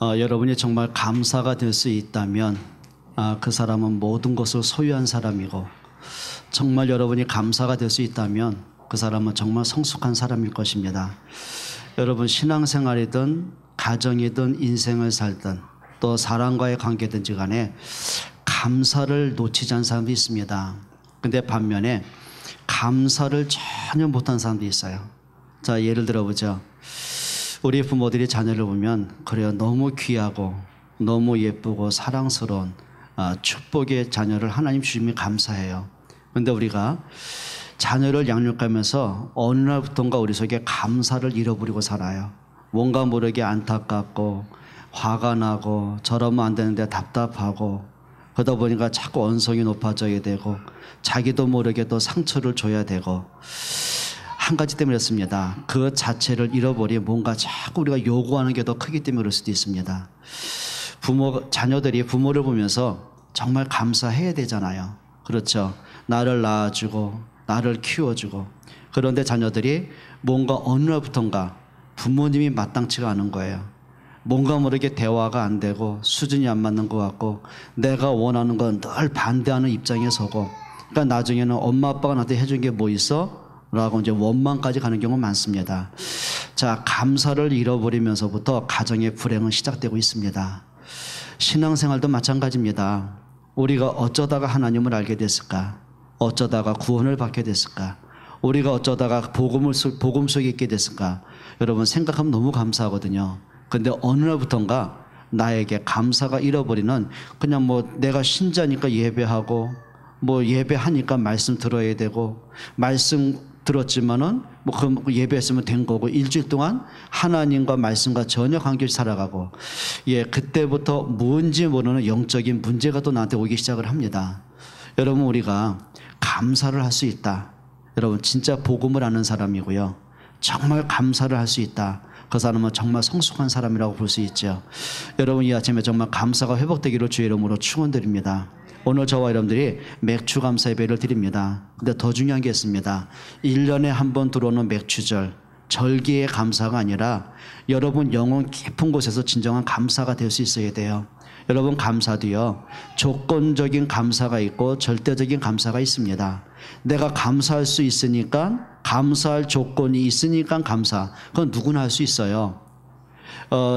여러분이 정말 감사가 될 수 있다면 그 사람은 모든 것을 소유한 사람이고, 정말 여러분이 감사가 될 수 있다면 그 사람은 정말 성숙한 사람일 것입니다. 여러분, 신앙생활이든 가정이든 인생을 살든 또 사람과의 관계든지 간에 감사를 놓치지 않은 사람도 있습니다. 근데 반면에 감사를 전혀 못한 사람도 있어요. 자, 예를 들어보죠. 우리 부모들이 자녀를 보면 그래요, 너무 귀하고 너무 예쁘고 사랑스러운 축복의 자녀를 하나님 주시면 감사해요. 그런데 우리가 자녀를 양육하면서 어느 날부턴가 우리 속에 감사를 잃어버리고 살아요. 뭔가 모르게 안타깝고 화가 나고 저러면 안 되는데 답답하고, 그러다 보니까 자꾸 언성이 높아져야 되고 자기도 모르게 또 상처를 줘야 되고, 한 가지 때문이었습니다. 그 자체를 잃어버리 뭔가 자꾸 우리가 요구하는 게 더 크기 때문에 그럴 수도 있습니다. 자녀들이 부모를 보면서 정말 감사해야 되잖아요. 그렇죠. 나를 낳아주고 나를 키워주고. 그런데 자녀들이 뭔가 어느 날부턴가 부모님이 마땅치가 않은 거예요. 뭔가 모르게 대화가 안 되고 수준이 안 맞는 것 같고 내가 원하는 건 늘 반대하는 입장에 서고, 그러니까 나중에는 엄마 아빠가 나한테 해준 게 뭐 있어? 라고 이제 원망까지 가는 경우가 많습니다. 자, 감사를 잃어버리면서부터 가정의 불행은 시작되고 있습니다. 신앙생활도 마찬가지입니다. 우리가 어쩌다가 하나님을 알게 됐을까? 어쩌다가 구원을 받게 됐을까? 우리가 어쩌다가 복음 속에 있게 됐을까? 여러분, 생각하면 너무 감사하거든요. 근데 어느 날부턴가 나에게 감사가 잃어버리는, 그냥 뭐 내가 신자니까 예배하고 뭐 예배하니까 말씀 들어야 되고, 말씀 들었지만은 그 예배했으면 된 거고, 일주일 동안 하나님과 말씀과 전혀 관계없이 살아가고, 그때부터 뭔지 모르는 영적인 문제가 또 나한테 오기 시작을 합니다. 여러분, 우리가 감사를 할 수 있다. 여러분, 진짜 복음을 아는 사람이고요, 정말 감사를 할 수 있다. 그 사람은 정말 성숙한 사람이라고 볼 수 있죠. 여러분, 이 아침에 정말 감사가 회복되기를 주의 이름으로 축원드립니다. 오늘 저와 여러분들이 맥주 감사 예배를 드립니다. 근데 더 중요한 게 있습니다. 1년에 한 번 들어오는 맥주절, 절기의 감사가 아니라 여러분 영혼 깊은 곳에서 진정한 감사가 될 수 있어야 돼요. 여러분, 감사도요, 조건적인 감사가 있고 절대적인 감사가 있습니다. 내가 감사할 수 있으니까, 감사할 조건이 있으니까 감사, 그건 누구나 할 수 있어요.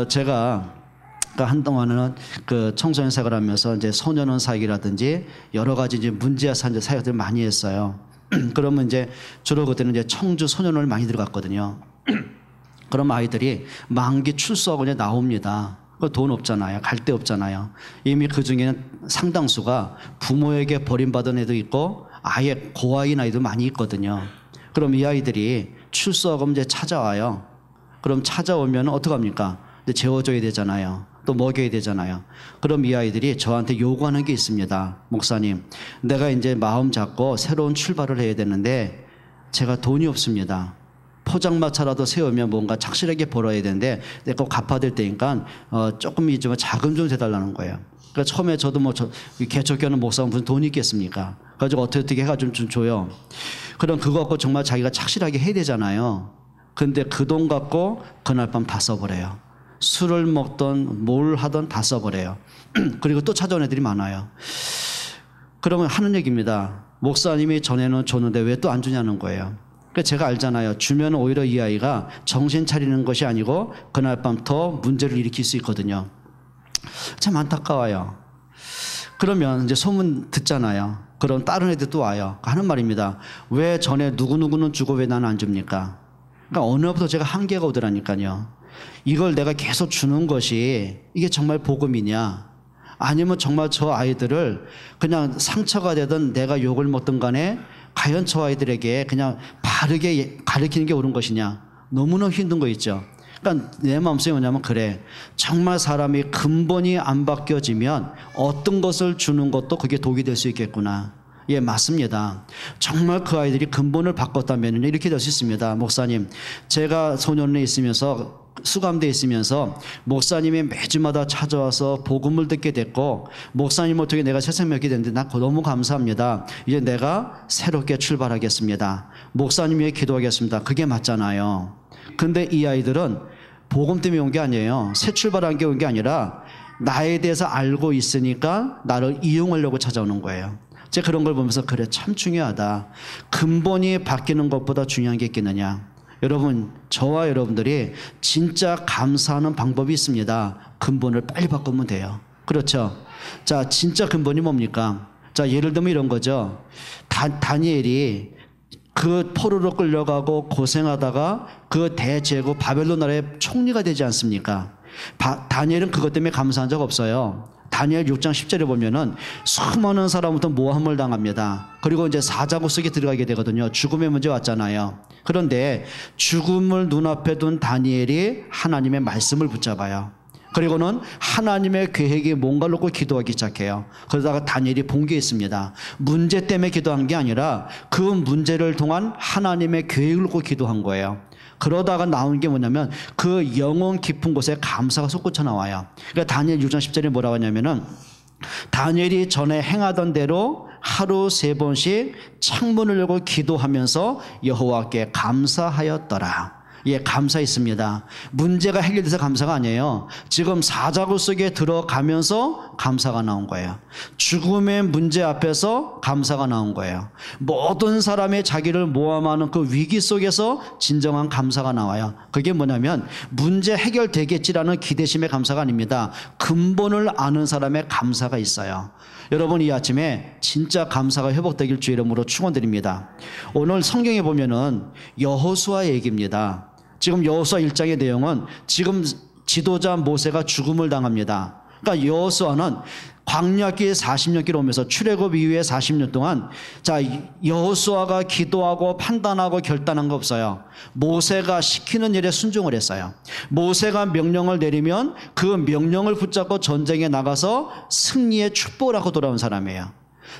제가 한동안은 그 청소년 생활을 하면서 이제 소년원 사역이라든지 여러 가지 이제 문제아 산재 사역들을 많이 했어요. 그러면 이제 주로 그때는 이제 청주 소년원을 많이 들어갔거든요. 그럼 아이들이 만기 출소하고 이제 나옵니다. 돈 없잖아요. 갈 데 없잖아요. 이미 그 중에는 상당수가 부모에게 버림받은 애도 있고 아예 고아인 아이도 많이 있거든요. 그럼 이 아이들이 출소하고 이제 찾아와요. 그럼 찾아오면 어떡합니까? 이제 재워줘야 되잖아요. 또 먹여야 되잖아요. 그럼 이 아이들이 저한테 요구하는 게 있습니다. 목사님, 내가 이제 마음 잡고 새로운 출발을 해야 되는데 제가 돈이 없습니다. 포장마차라도 세우면 뭔가 착실하게 벌어야 되는데 내가 꼭 갚아야 될 때니까 조금이지만 자금 좀 대달라는 거예요. 그러니까 처음에 저도 뭐 개척교회는 목사는 무슨 돈이 있겠습니까? 그래가지고 어떻게 해가지고 좀 줘요. 그럼 그거 갖고 정말 자기가 착실하게 해야 되잖아요. 근데 그 돈 갖고 그날 밤 다 써버려요. 술을 먹던 뭘 하던 다 써버려요. 그리고 또 찾아온 애들이 많아요. 그러면 하는 얘기입니다. 목사님이 전에는 줬는데 왜 또 안 주냐는 거예요. 그러니까 제가 알잖아요. 주면 오히려 이 아이가 정신 차리는 것이 아니고 그날 밤 더 문제를 일으킬 수 있거든요. 참 안타까워요. 그러면 이제 소문 듣잖아요. 그럼 다른 애들 또 와요. 하는 말입니다. 왜 전에 누구누구는 주고 왜 나는 안 줍니까? 그러니까 어느 날부터 제가 한계가 오더라니까요. 이걸 내가 계속 주는 것이 이게 정말 복음이냐, 아니면 정말 저 아이들을 그냥 상처가 되든 내가 욕을 먹든 간에 과연 저 아이들에게 그냥 바르게 가르치는 게 옳은 것이냐, 너무나 힘든 거 있죠. 그러니까 내 마음속에 뭐냐면, 그래, 정말 사람이 근본이 안 바뀌어지면 어떤 것을 주는 것도 그게 독이 될 수 있겠구나. 예, 맞습니다. 정말 그 아이들이 근본을 바꿨다면 이렇게 될 수 있습니다. 목사님, 제가 소년원에 있으면서 수감대에 있으면서 목사님이 매주마다 찾아와서 복음을 듣게 됐고, 목사님을 통해 내가 새 생명이 됐는데 나 너무 감사합니다. 이제 내가 새롭게 출발하겠습니다. 목사님 위해 기도하겠습니다. 그게 맞잖아요. 근데 이 아이들은 복음 때문에 온 게 아니에요. 새 출발한 게 온 게 아니라 나에 대해서 알고 있으니까 나를 이용하려고 찾아오는 거예요. 제가 그런 걸 보면서 그래 참 중요하다. 근본이 바뀌는 것보다 중요한 게 있겠느냐. 여러분, 저와 여러분들이 진짜 감사하는 방법이 있습니다. 근본을 빨리 바꾸면 돼요. 그렇죠? 자, 진짜 근본이 뭡니까? 자, 예를 들면 이런 거죠. 다니엘이 그 포로로 끌려가고 고생하다가 그 대제국 바벨론 나라의 총리가 되지 않습니까? 다니엘은 그것 때문에 감사한 적 없어요. 다니엘 6장 10절에 보면은 수많은 사람부터 모함을 당합니다. 그리고 이제 사자굴 속에 들어가게 되거든요. 죽음의 문제 왔잖아요. 그런데 죽음을 눈앞에 둔 다니엘이 하나님의 말씀을 붙잡아요. 그리고는 하나님의 계획이 뭔가를 놓고 기도하기 시작해요. 그러다가 다니엘이 본 게 있습니다. 문제 때문에 기도한 게 아니라 그 문제를 통한 하나님의 계획을 놓고 기도한 거예요. 그러다가 나온 게 뭐냐면 그 영혼 깊은 곳에 감사가 솟구쳐 나와요. 그러니까 다니엘 6장 10절에 뭐라고 하냐면은 다니엘이 전에 행하던 대로 하루 3번씩 창문을 열고 기도하면서 여호와께 감사하였더라. 예, 감사했습니다. 문제가 해결돼서 감사가 아니에요. 지금 사자굴 속에 들어가면서 감사가 나온 거예요. 죽음의 문제 앞에서 감사가 나온 거예요. 모든 사람의 자기를 모함하는 그 위기 속에서 진정한 감사가 나와요. 그게 뭐냐면 문제 해결되겠지라는 기대심의 감사가 아닙니다. 근본을 아는 사람의 감사가 있어요. 여러분, 이 아침에 진짜 감사가 회복되길 주의 이름으로 축원드립니다. 오늘 성경에 보면은 여호수아 얘기입니다. 지금 여호수아 1장의 내용은 지금 지도자 모세가 죽음을 당합니다. 그러니까 여호수아는 광야길 40년 길 오면서 출애굽 이후에 40년 동안 자, 여호수아가 기도하고 판단하고 결단한 거 없어요. 모세가 시키는 일에 순종을 했어요. 모세가 명령을 내리면 그 명령을 붙잡고 전쟁에 나가서 승리의 축복을 하고 돌아온 사람이에요.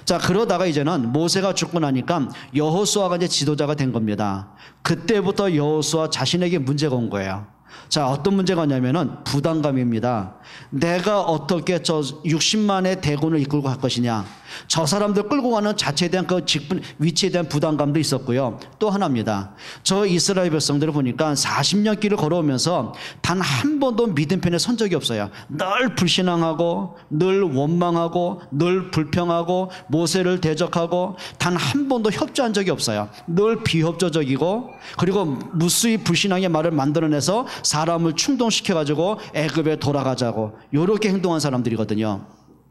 자, 그러다가 이제는 모세가 죽고 나니까 여호수아가 이제 지도자가 된 겁니다. 그때부터 여호수아 자신에게 문제가 온 거예요. 자, 어떤 문제가 있냐면은 부담감입니다. 내가 어떻게 저 60만의 대군을 이끌고 갈 것이냐. 저 사람들 끌고 가는 자체에 대한 그 직분, 위치에 대한 부담감도 있었고요. 또 하나입니다. 저 이스라엘 백성들을 보니까 40년 길을 걸어오면서 단 한 번도 믿음 편에 선 적이 없어요. 늘 불신앙하고 늘 원망하고 늘 불평하고 모세를 대적하고 단 한 번도 협조한 적이 없어요. 늘 비협조적이고 그리고 무수히 불신앙의 말을 만들어내서 사람을 충동시켜가지고 애굽에 돌아가자고 이렇게 행동한 사람들이거든요.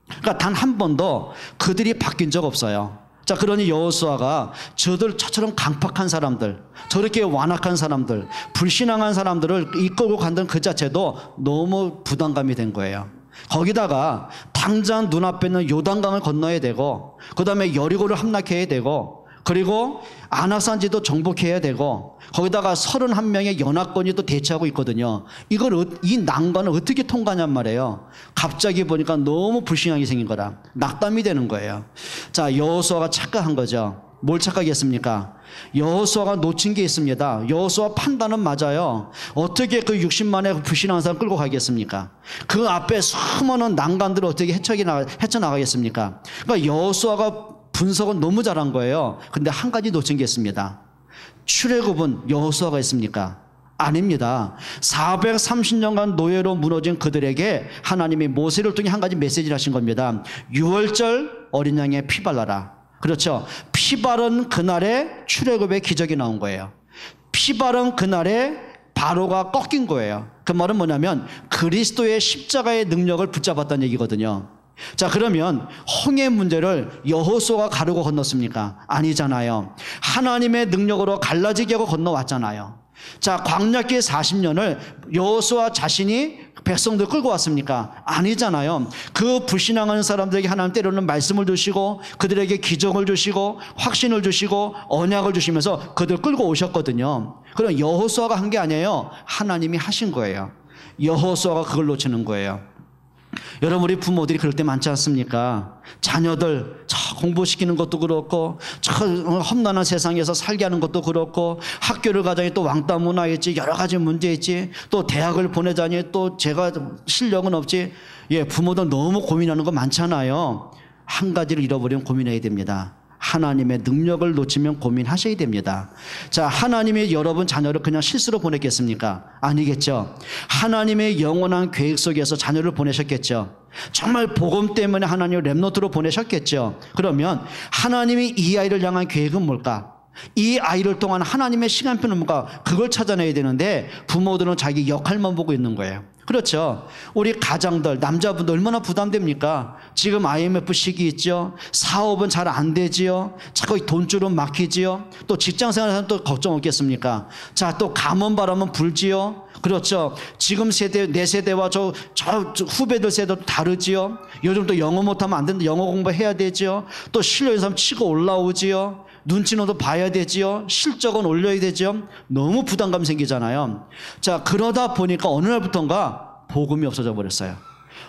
그러니까 단 한 번도 그들이 바뀐 적 없어요. 자, 그러니 여호수아가 저처럼 강팍한 사람들, 저렇게 완악한 사람들, 불신앙한 사람들을 이끌고 간다는 그 자체도 너무 부담감이 된 거예요. 거기다가 당장 눈앞에 있는 요단강을 건너야 되고 그 다음에 여리고를 함락해야 되고 그리고 안악산지도 정복해야 되고 거기다가 31명의 연합군이 또 대치하고 있거든요. 이 난관을 어떻게 통과하냔 말이에요. 갑자기 보니까 너무 불신앙이 생긴 거라 낙담이 되는 거예요. 자, 여호수아가 착각한 거죠. 뭘 착각했습니까? 여호수아가 놓친 게 있습니다. 여호수아 판단은 맞아요. 어떻게 그 60만의 불신앙한 사람 끌고 가겠습니까? 그 앞에 수많은 난관들을 어떻게 헤쳐나가겠습니까? 그러니까 여호수아가 분석은 너무 잘한 거예요. 근데 한 가지 놓친 게 있습니다. 출애굽은 여호수아가 했습니까? 아닙니다. 430년간 노예로 무너진 그들에게 하나님이 모세를 통해 한 가지 메시지를 하신 겁니다. 6월절 어린 양의 피 발라라. 그렇죠. 피 바른 그날에 출애굽의 기적이 나온 거예요. 피 바른 그날에 바로가 꺾인 거예요. 그 말은 뭐냐면 그리스도의 십자가의 능력을 붙잡았다는 얘기거든요. 자, 그러면 홍해 문제를 여호수아가 가르고 건넜습니까? 아니잖아요. 하나님의 능력으로 갈라지게 하고 건너왔잖아요. 자, 광야길 40년을 여호수아 자신이 백성들 끌고 왔습니까? 아니잖아요. 그 불신앙하는 사람들에게 하나님 때로는 말씀을 주시고 그들에게 기적을 주시고 확신을 주시고 언약을 주시면서 그들 끌고 오셨거든요. 그럼 여호수아가 한 게 아니에요. 하나님이 하신 거예요. 여호수아가 그걸 놓치는 거예요. 여러분, 우리 부모들이 그럴 때 많지 않습니까? 자녀들 공부시키는 것도 그렇고 험난한 세상에서 살게 하는 것도 그렇고 학교를 가자니 또 왕따 문화 있지, 여러 가지 문제 있지, 또 대학을 보내자니 또 제가 실력은 없지. 예, 부모들 너무 고민하는 거 많잖아요. 한 가지를 잃어버리면 고민해야 됩니다. 하나님의 능력을 놓치면 고민하셔야 됩니다. 자, 하나님이 여러분 자녀를 그냥 실수로 보냈겠습니까? 아니겠죠. 하나님의 영원한 계획 속에서 자녀를 보내셨겠죠. 정말 복음 때문에 하나님을 렘넌트로 보내셨겠죠. 그러면 하나님이 이 아이를 향한 계획은 뭘까? 이 아이를 통한 하나님의 시간표는 뭔가 그걸 찾아내야 되는데 부모들은 자기 역할만 보고 있는 거예요. 그렇죠. 우리 가장들, 남자분들 얼마나 부담됩니까? 지금 IMF 시기 있죠. 사업은 잘 안 되지요. 자꾸 돈줄은 막히지요. 또 직장생활에서는 또 걱정 없겠습니까? 자, 또 가뭄 바람은 불지요. 그렇죠. 지금 세대, 내 세대와 저 후배들 세대도 다르지요. 요즘 또 영어 못하면 안 된다. 영어 공부해야 되지요. 또 실력 있는 사람 치고 올라오지요. 눈치는 또 봐야 되지요. 실적은 올려야 되지요. 너무 부담감 생기잖아요. 자, 그러다 보니까 어느 날부턴가 복음이 없어져 버렸어요.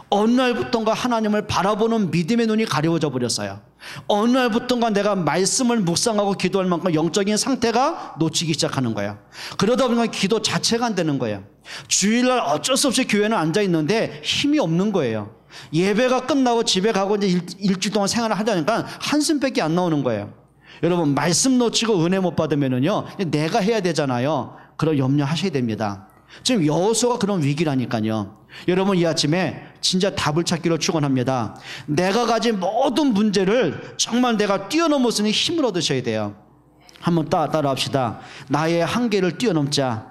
어느 날부턴가 하나님을 바라보는 믿음의 눈이 가려워져 버렸어요. 어느 날부턴가 내가 말씀을 묵상하고 기도할 만큼 영적인 상태가 놓치기 시작하는 거예요. 그러다 보니까 기도 자체가 안 되는 거예요. 주일날 어쩔 수 없이 교회는 앉아 있는데 힘이 없는 거예요. 예배가 끝나고 집에 가고 이제 일주일 동안 생활을 하자니까 한숨밖에 안 나오는 거예요. 여러분, 말씀 놓치고 은혜 못 받으면은요, 내가 해야 되잖아요. 그럼 염려하셔야 됩니다. 지금 여호수아가 그런 위기라니까요. 여러분, 이 아침에 진짜 답을 찾기로 축원합니다. 내가 가진 모든 문제를 정말 내가 뛰어넘을 수 있는 힘을 얻으셔야 돼요. 한번 따라합시다. 나의 한계를 뛰어넘자.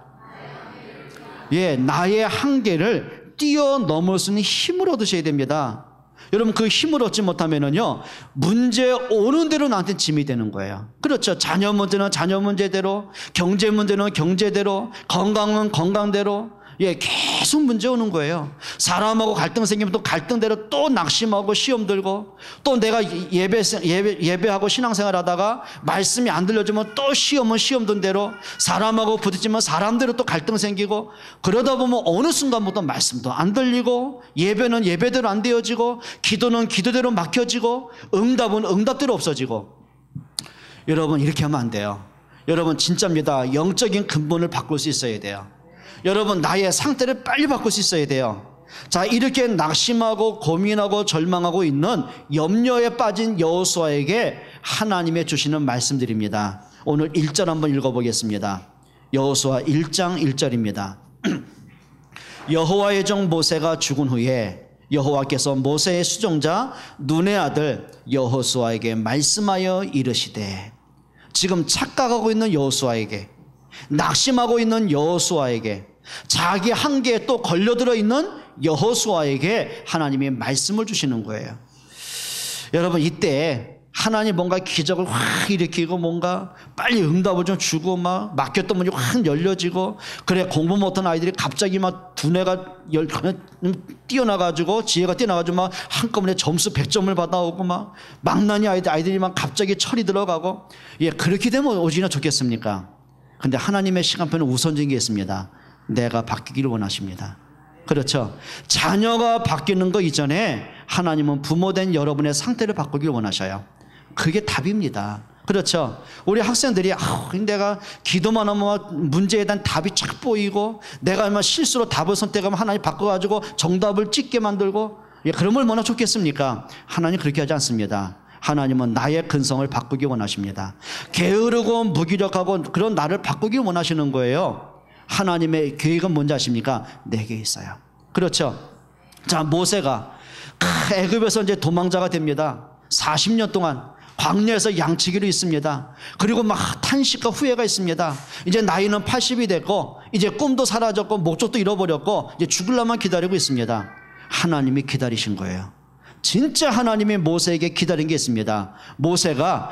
예, 나의 한계를 뛰어넘을 수 있는 힘을 얻으셔야 됩니다. 여러분, 그 힘을 얻지 못하면은요, 문제 오는 대로 나한테 짐이 되는 거예요. 그렇죠. 자녀 문제는 자녀 문제대로, 경제 문제는 경제대로, 건강은 건강대로, 예, 계속 문제 오는 거예요. 사람하고 갈등 생기면 또 갈등대로 또 낙심하고 시험 들고, 또 내가 예배하고 신앙생활 하다가 말씀이 안 들려주면 또 시험은 시험 든 대로, 사람하고 부딪히면 사람대로 또 갈등 생기고, 그러다 보면 어느 순간부터 말씀도 안 들리고, 예배는 예배대로 안 되어지고, 기도는 기도대로 막혀지고, 응답은 응답대로 없어지고. 여러분, 이렇게 하면 안 돼요. 여러분, 진짜입니다. 영적인 근본을 바꿀 수 있어야 돼요. 여러분, 나의 상태를 빨리 바꿀 수 있어야 돼요. 자, 이렇게 낙심하고 고민하고 절망하고 있는 염려에 빠진 여호수아에게 하나님의 주시는 말씀드립니다. 오늘 1절 한번 읽어보겠습니다. 여호수아 1장 1절입니다. 여호와의 종 모세가 죽은 후에 여호와께서 모세의 수종자 눈의 아들 여호수아에게 말씀하여 이르시되, 지금 착각하고 있는 여호수아에게, 낙심하고 있는 여호수아에게, 자기 한계에 또 걸려들어 있는 여호수아에게 하나님이 말씀을 주시는 거예요. 여러분, 이때 하나님 뭔가 기적을 확 일으키고 뭔가 빨리 응답을 좀 주고 막 막혔던 문이 확 열려지고, 그래, 공부 못한 아이들이 갑자기 막 두뇌가 뛰어나가지고 지혜가 뛰어나가지고 막 한꺼번에 점수 100점을 받아오고 막 망나니 아이들이 막 갑자기 철이 들어가고, 예, 그렇게 되면 오지나 좋겠습니까? 근데 하나님의 시간표는 우선적인 게 있습니다. 내가 바뀌기를 원하십니다. 그렇죠. 자녀가 바뀌는 거 이전에 하나님은 부모된 여러분의 상태를 바꾸기를 원하셔요. 그게 답입니다. 그렇죠. 우리 학생들이 내가 기도만 하면 문제에 대한 답이 착 보이고, 내가 얼마나 실수로 답을 선택하면 하나님 바꿔가지고 정답을 찍게 만들고, 예, 그러면 얼마나 좋겠습니까? 하나님 그렇게 하지 않습니다. 하나님은 나의 근성을 바꾸기 원하십니다. 게으르고 무기력하고 그런 나를 바꾸기 원하시는 거예요. 하나님의 계획은 뭔지 아십니까? 내게 있어요. 그렇죠. 자, 모세가 애굽에서 이제 도망자가 됩니다. 40년 동안 광야에서 양치기로 있습니다. 그리고 막 탄식과 후회가 있습니다. 이제 나이는 80이 됐고, 이제 꿈도 사라졌고, 목적도 잃어버렸고, 이제 죽으려만 기다리고 있습니다. 하나님이 기다리신 거예요. 진짜 하나님이 모세에게 기다린 게 있습니다. 모세가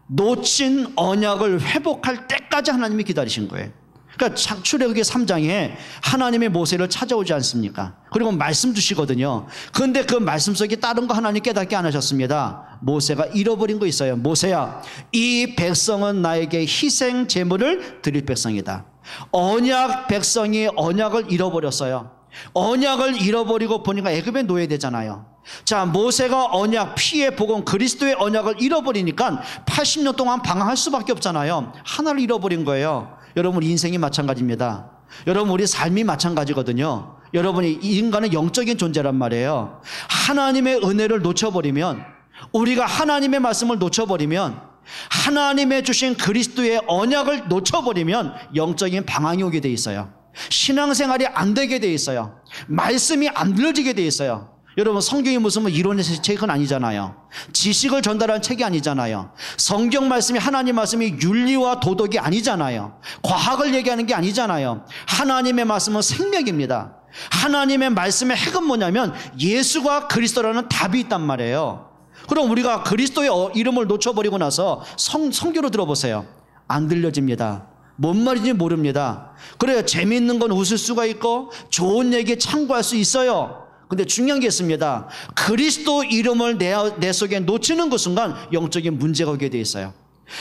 놓친 언약을 회복할 때까지 하나님이 기다리신 거예요. 그러니까 출애굽기 3장에 하나님의 모세를 찾아오지 않습니까? 그리고 말씀 주시거든요. 그런데 그 말씀 속에 다른 거 하나님 깨닫게 안 하셨습니다. 모세가 잃어버린 거 있어요. 모세야, 이 백성은 나에게 희생 제물을 드릴 백성이다. 언약 백성이 언약을 잃어버렸어요. 언약을 잃어버리고 보니까 애굽에 노예되잖아요. 자, 모세가 언약, 피의 복음, 그리스도의 언약을 잃어버리니까 80년 동안 방황할 수밖에 없잖아요. 하나를 잃어버린 거예요. 여러분, 인생이 마찬가지입니다. 여러분, 우리 삶이 마찬가지거든요. 여러분이 인간은 영적인 존재란 말이에요. 하나님의 은혜를 놓쳐버리면, 우리가 하나님의 말씀을 놓쳐버리면 하나님의 주신 그리스도의 언약을 놓쳐버리면 영적인 방황이 오게 돼 있어요. 신앙생활이 안 되게 돼 있어요. 말씀이 안 들려지게 돼 있어요. 여러분, 성경이 무슨 뭐 이론의 책은 아니잖아요. 지식을 전달하는 책이 아니잖아요. 성경 말씀이, 하나님 말씀이 윤리와 도덕이 아니잖아요. 과학을 얘기하는 게 아니잖아요. 하나님의 말씀은 생명입니다. 하나님의 말씀의 핵은 뭐냐면 예수가 그리스도라는 답이 있단 말이에요. 그럼 우리가 그리스도의 이름을 놓쳐버리고 나서 성경으로 들어보세요. 안 들려집니다. 뭔 말인지 모릅니다. 그래요. 재미있는 건 웃을 수가 있고 좋은 얘기 참고할 수 있어요. 근데 중요한 게 있습니다. 그리스도 이름을 내 속에 놓치는 그 순간 영적인 문제가 오게 돼 있어요.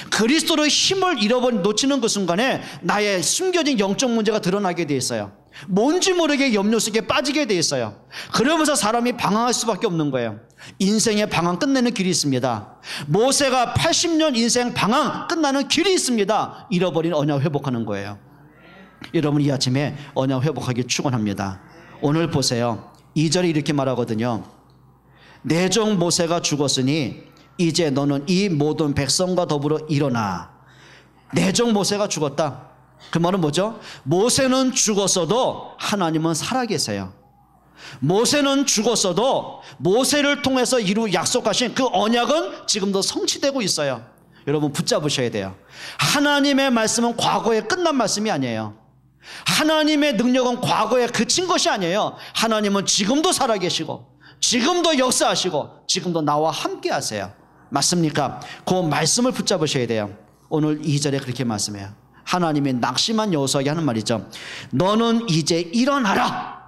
그리스도의 힘을 놓치는 그 순간에 나의 숨겨진 영적 문제가 드러나게 돼 있어요. 뭔지 모르게 염려 속에 빠지게 돼 있어요. 그러면서 사람이 방황할 수밖에 없는 거예요. 인생의 방황 끝내는 길이 있습니다. 모세가 80년 인생 방황 끝나는 길이 있습니다. 잃어버린 언약 회복하는 거예요. 여러분, 이 아침에 언약 회복하기 축원합니다. 오늘 보세요. 2절에 이렇게 말하거든요. 내 종 모세가 죽었으니 이제 너는 이 모든 백성과 더불어 일어나. 내 종 모세가 죽었다. 그 말은 뭐죠? 모세는 죽었어도 하나님은 살아계세요. 모세는 죽었어도 모세를 통해서 약속하신 그 언약은 지금도 성취되고 있어요. 여러분, 붙잡으셔야 돼요. 하나님의 말씀은 과거에 끝난 말씀이 아니에요. 하나님의 능력은 과거에 그친 것이 아니에요. 하나님은 지금도 살아계시고 지금도 역사하시고 지금도 나와 함께 하세요. 맞습니까? 그 말씀을 붙잡으셔야 돼요. 오늘 2절에 그렇게 말씀해요. 하나님의 낙심한 여호수아에게 하는 말이죠. 너는 이제 일어나라.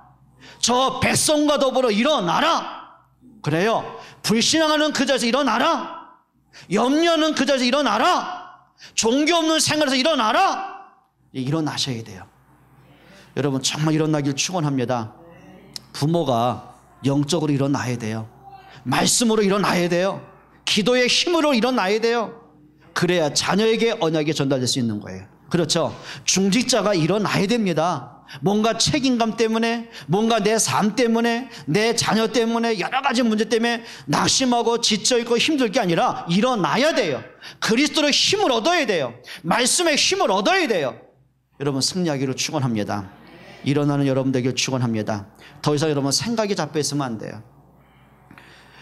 저 백성과 더불어 일어나라. 그래요. 불신앙하는 그 자리에서 일어나라. 염려는 그 자리에서 일어나라. 종교 없는 생활에서 일어나라. 일어나셔야 돼요. 여러분, 정말 일어나길 축원합니다. 부모가 영적으로 일어나야 돼요. 말씀으로 일어나야 돼요. 기도의 힘으로 일어나야 돼요. 그래야 자녀에게 언약이 전달될 수 있는 거예요. 그렇죠. 중직자가 일어나야 됩니다. 뭔가 책임감 때문에, 뭔가 내 삶 때문에, 내 자녀 때문에, 여러 가지 문제 때문에 낙심하고 지쳐있고 힘들 게 아니라 일어나야 돼요. 그리스도의 힘을 얻어야 돼요. 말씀의 힘을 얻어야 돼요. 여러분, 승리하기를 축원합니다. 일어나는 여러분들에게 축원합니다. 더 이상 여러분 생각이 잡혀 있으면 안 돼요.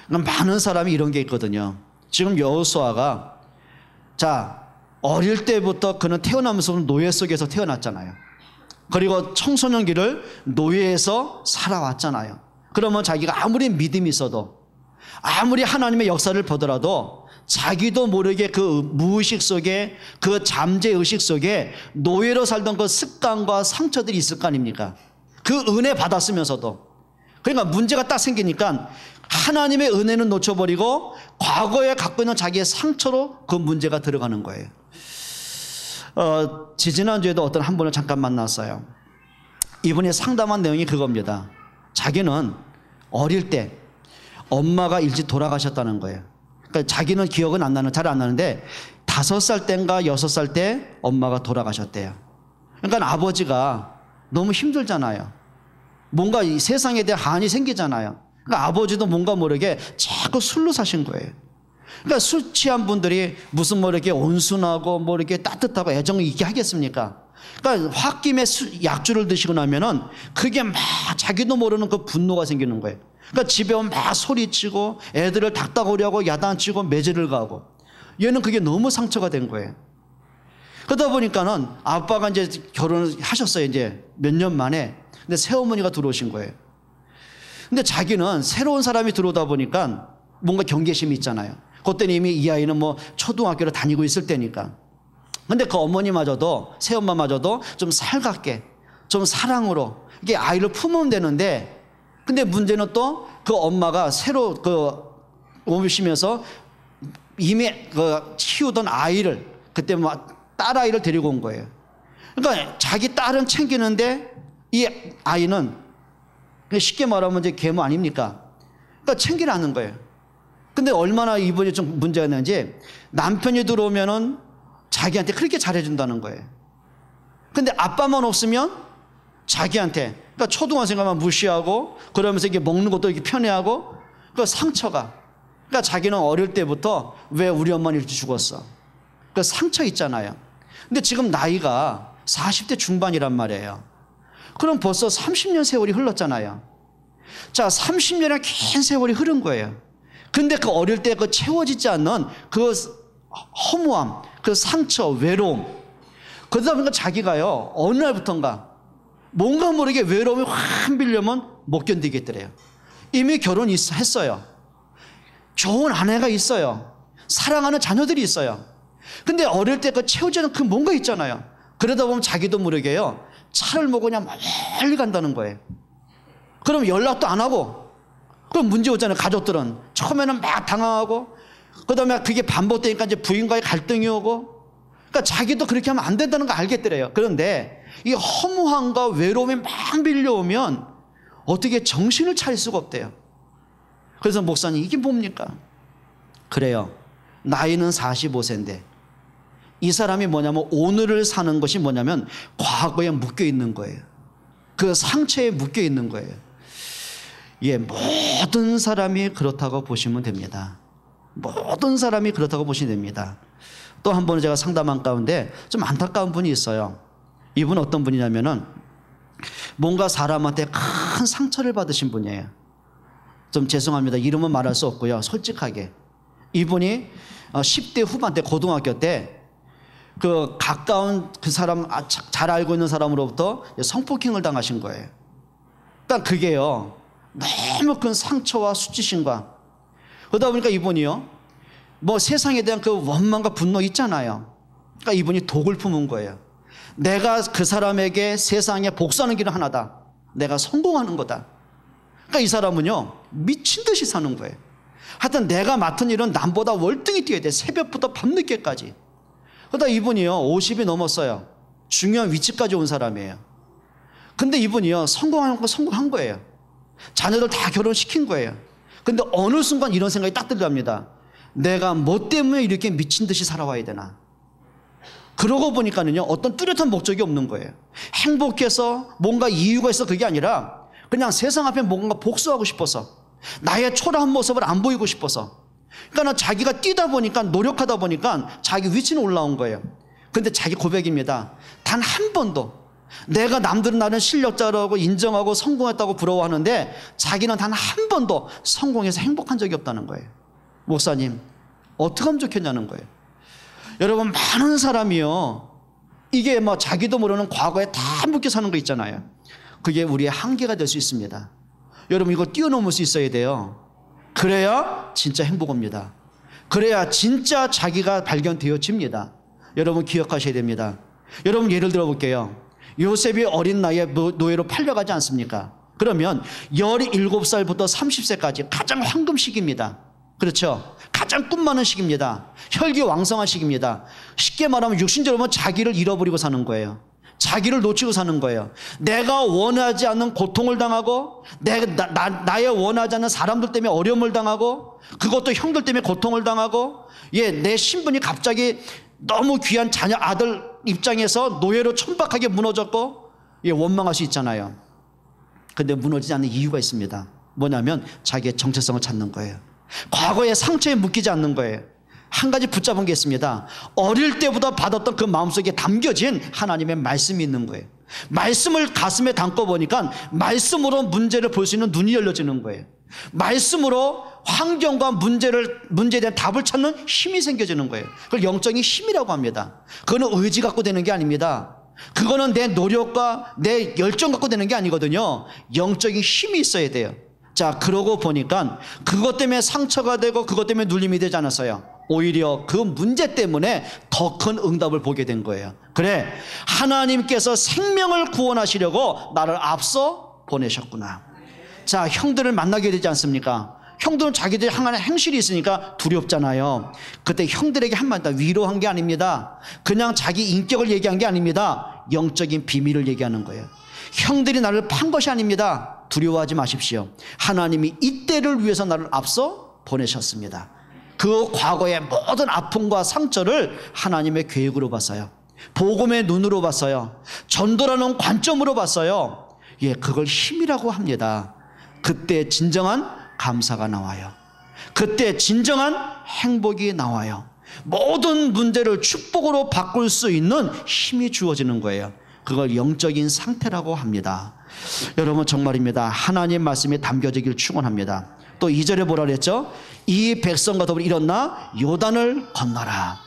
많은 사람이 이런 게 있거든요. 지금 여호수아가 어릴 때부터 그는 태어나면서 노예 속에서 태어났잖아요. 그리고 청소년기를 노예에서 살아왔잖아요. 그러면 자기가 아무리 믿음이 있어도, 아무리 하나님의 역사를 보더라도 자기도 모르게 그 무의식 속에, 그 잠재의식 속에 노예로 살던 그 습관과 상처들이 있을 거 아닙니까? 그 은혜 받았으면서도. 그러니까 문제가 딱 생기니까 하나님의 은혜는 놓쳐버리고 과거에 갖고 있는 자기의 상처로 그 문제가 들어가는 거예요. 지지난주에도 어떤 한 분을 잠깐 만났어요. 이분이 상담한 내용이 그겁니다. 자기는 어릴 때 엄마가 일찍 돌아가셨다는 거예요. 그러니까 자기는 기억은 잘 안 나는데 5살 때인가 6살 때 엄마가 돌아가셨대요. 그러니까 아버지가 너무 힘들잖아요. 뭔가 이 세상에 대한 한이 생기잖아요. 그러니까 아버지도 뭔가 모르게 자꾸 술로 사신 거예요. 그러니까 술 취한 분들이 무슨 이렇게 온순하고 이렇게 따뜻하고 애정이 있게 하겠습니까? 그러니까 홧김에 약주를 드시고 나면은 그게 막 자기도 모르는 그 분노가 생기는 거예요. 그러니까 집에 오면 막 소리치고 애들을 닥다구리하고 야단치고 매질을 가고, 얘는 그게 너무 상처가 된 거예요. 그러다 보니까는 아빠가 이제 결혼을 하셨어요. 이제 몇 년 만에. 근데 새어머니가 들어오신 거예요. 근데 자기는 새로운 사람이 들어오다 보니까 뭔가 경계심이 있잖아요. 그때는 이미 이 아이는 초등학교를 다니고 있을 때니까. 근데 그 어머니마저도, 새엄마마저도 좀 살갑게, 좀 사랑으로 이게 아이를 품으면 되는데, 근데 문제는 또 그 엄마가 새로 오시면서 이미 키우던 아이를, 그때 딸아이를 데리고 온 거예요. 그러니까 자기 딸은 챙기는데 이 아이는 쉽게 말하면 이제 계모 아닙니까? 그러니까 챙기지 않는 거예요. 근데 얼마나 이분이 좀 문제가 있는지 남편이 들어오면은 자기한테 그렇게 잘해준다는 거예요. 근데 아빠만 없으면 자기한테, 그러니까 초등학생만 무시하고 그러면서 이게 먹는 것도 이렇게 편애하고, 그 상처가. 그러니까 자기는 어릴 때부터 왜 우리 엄마는 일찍 죽었어? 그 상처 있잖아요. 근데 지금 나이가 40대 중반이란 말이에요. 그럼 벌써 30년 세월이 흘렀잖아요. 자, 30년의 긴 세월이 흐른 거예요. 근데 그 어릴 때 그 채워지지 않는 그 허무함, 그 상처, 외로움. 그러다 보니까 자기가요, 어느 날부턴가 뭔가 모르게 외로움이 확 밀려면 못 견디겠더래요. 이미 결혼했어요. 좋은 아내가 있어요. 사랑하는 자녀들이 있어요. 근데 어릴 때 그 채워지는 그 뭔가 있잖아요. 그러다 보면 자기도 모르게요, 차를 몰고 그냥 멀리 간다는 거예요. 그럼 연락도 안 하고, 그럼 문제 오잖아요. 가족들은 처음에는 막 당황하고, 그 다음에 그게 반복되니까 이제 부인과의 갈등이 오고, 그러니까 자기도 그렇게 하면 안 된다는 거 알겠더래요. 그런데 이 허무함과 외로움이 막 밀려오면 어떻게 정신을 차릴 수가 없대요. 그래서 목사님, 이게 뭡니까? 그래요. 나이는 45세인데 이 사람이 뭐냐면 오늘을 사는 것이 뭐냐면 과거에 묶여 있는 거예요. 그 상처에 묶여 있는 거예요. 예, 모든 사람이 그렇다고 보시면 됩니다. 모든 사람이 그렇다고 보시면 됩니다. 또 한 번은 제가 상담한 가운데 좀 안타까운 분이 있어요. 이분은 어떤 분이냐면은 뭔가 사람한테 큰 상처를 받으신 분이에요. 좀 죄송합니다. 이름은 말할 수 없고요. 솔직하게. 이분이 10대 후반 때, 고등학교 때 그 가까운 그 사람, 잘 알고 있는 사람으로부터 성폭행을 당하신 거예요. 그러니까 그게요, 너무 큰 상처와 수치심과, 그러다 보니까 이분이요, 뭐 세상에 대한 그 원망과 분노 있잖아요. 그러니까 이분이 독을 품은 거예요. 내가 그 사람에게 세상에 복수하는 길은 하나다. 내가 성공하는 거다. 그러니까 이 사람은요, 미친 듯이 사는 거예요. 하여튼 내가 맡은 일은 남보다 월등히 뛰어야 돼. 새벽부터 밤늦게까지. 그러다 이분이요, 50이 넘었어요. 중요한 위치까지 온 사람이에요. 근데 이분이요, 성공하는 거 성공한 거예요. 자녀들 다 결혼시킨 거예요. 근데 어느 순간 이런 생각이 딱 들랍니다. 내가 뭐 때문에 이렇게 미친 듯이 살아와야 되나. 그러고 보니까는요, 어떤 뚜렷한 목적이 없는 거예요. 행복해서 뭔가 이유가 있어 그게 아니라 그냥 세상 앞에 뭔가 복수하고 싶어서, 나의 초라한 모습을 안 보이고 싶어서. 그러니까 자기가 뛰다 보니까, 노력하다 보니까 자기 위치는 올라온 거예요. 근데 자기 고백입니다. 단 한 번도 내가 남들은 나는 실력자라고 인정하고 성공했다고 부러워하는데 자기는 단 한 번도 성공해서 행복한 적이 없다는 거예요. 목사님, 어떻게 하면 좋겠냐는 거예요. 여러분, 많은 사람이요, 이게 뭐 자기도 모르는 과거에 다 묶여 사는 거 있잖아요. 그게 우리의 한계가 될 수 있습니다. 여러분, 이거 뛰어넘을 수 있어야 돼요. 그래야 진짜 행복 옵니다. 그래야 진짜 자기가 발견되어집니다. 여러분, 기억하셔야 됩니다. 여러분, 예를 들어 볼게요. 요셉이 어린 나이에 노예로 팔려가지 않습니까? 그러면 17살부터 30세까지 가장 황금 시기입니다. 그렇죠? 가장 꿈 많은 시기입니다. 혈기왕성한 시기입니다. 쉽게 말하면 육신적으로 자기를 잃어버리고 사는 거예요. 자기를 놓치고 사는 거예요. 내가 원하지 않는 고통을 당하고, 나의 원하지 않는 사람들 때문에 어려움을 당하고, 그것도 형들 때문에 고통을 당하고, 예, 내 신분이 갑자기 너무 귀한 자녀, 아들 입장에서 노예로 천박하게 무너졌고, 예, 원망할 수 있잖아요. 근데 무너지지 않는 이유가 있습니다. 뭐냐면 자기의 정체성을 찾는 거예요. 과거의 상처에 묶이지 않는 거예요. 한 가지 붙잡은 게 있습니다. 어릴 때부터 받았던 그 마음속에 담겨진 하나님의 말씀이 있는 거예요. 말씀을 가슴에 담고 보니까 말씀으로 문제를 볼 수 있는 눈이 열려지는 거예요. 말씀으로 환경과 문제에 대한 답을 찾는 힘이 생겨지는 거예요. 그걸 영적인 힘이라고 합니다. 그거는 의지 갖고 되는 게 아닙니다. 그거는 내 노력과 내 열정 갖고 되는 게 아니거든요. 영적인 힘이 있어야 돼요. 자, 그러고 보니까 그것 때문에 상처가 되고 그것 때문에 눌림이 되지 않았어요. 오히려 그 문제 때문에 더 큰 응답을 보게 된 거예요. 그래, 하나님께서 생명을 구원하시려고 나를 앞서 보내셨구나. 자, 형들을 만나게 되지 않습니까? 형들은 자기들이 향하는 행실이 있으니까 두렵잖아요. 그때 형들에게 한마디 위로한 게 아닙니다. 그냥 자기 인격을 얘기한 게 아닙니다. 영적인 비밀을 얘기하는 거예요. 형들이 나를 판 것이 아닙니다. 두려워하지 마십시오. 하나님이 이때를 위해서 나를 앞서 보내셨습니다. 그 과거의 모든 아픔과 상처를 하나님의 계획으로 봤어요. 복음의 눈으로 봤어요. 전도라는 관점으로 봤어요. 예, 그걸 힘이라고 합니다. 그때 진정한 감사가 나와요. 그때 진정한 행복이 나와요. 모든 문제를 축복으로 바꿀 수 있는 힘이 주어지는 거예요. 그걸 영적인 상태라고 합니다. 여러분 정말입니다. 하나님 말씀이 담겨지길 축원합니다. 또 2절에 뭐라 그랬죠? 이 백성과 더불어 일어나 요단을 건너라.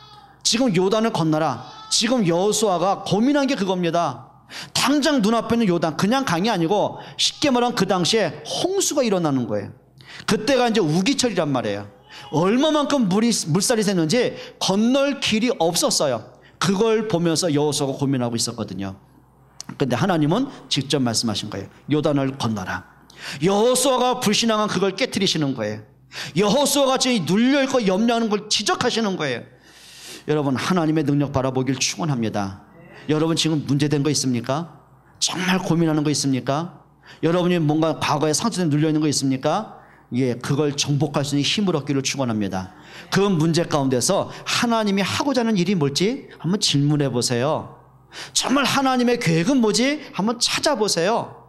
지금 요단을 건너라. 지금 여호수아가 고민한 게 그겁니다. 당장 눈앞에 있는 요단, 그냥 강이 아니고 쉽게 말하면 그 당시에 홍수가 일어나는 거예요. 그때가 이제 우기철이란 말이에요. 얼마만큼 물살이 샜는지 건널 길이 없었어요. 그걸 보면서 여호수아가 고민하고 있었거든요. 근데 하나님은 직접 말씀하신 거예요. 요단을 건너라. 여호수아가 불신앙한 그걸 깨트리시는 거예요. 여호수아가 지금 눌려있고 염려하는 걸 지적하시는 거예요. 여러분 하나님의 능력 바라보길 축원합니다. 여러분 지금 문제된 거 있습니까? 정말 고민하는 거 있습니까? 여러분이 뭔가 과거에 상처에 눌려있는 거 있습니까? 예, 그걸 정복할 수 있는 힘을 얻기를 축원합니다. 그 문제 가운데서 하나님이 하고자 하는 일이 뭘지 한번 질문해 보세요. 정말 하나님의 계획은 뭐지? 한번 찾아보세요.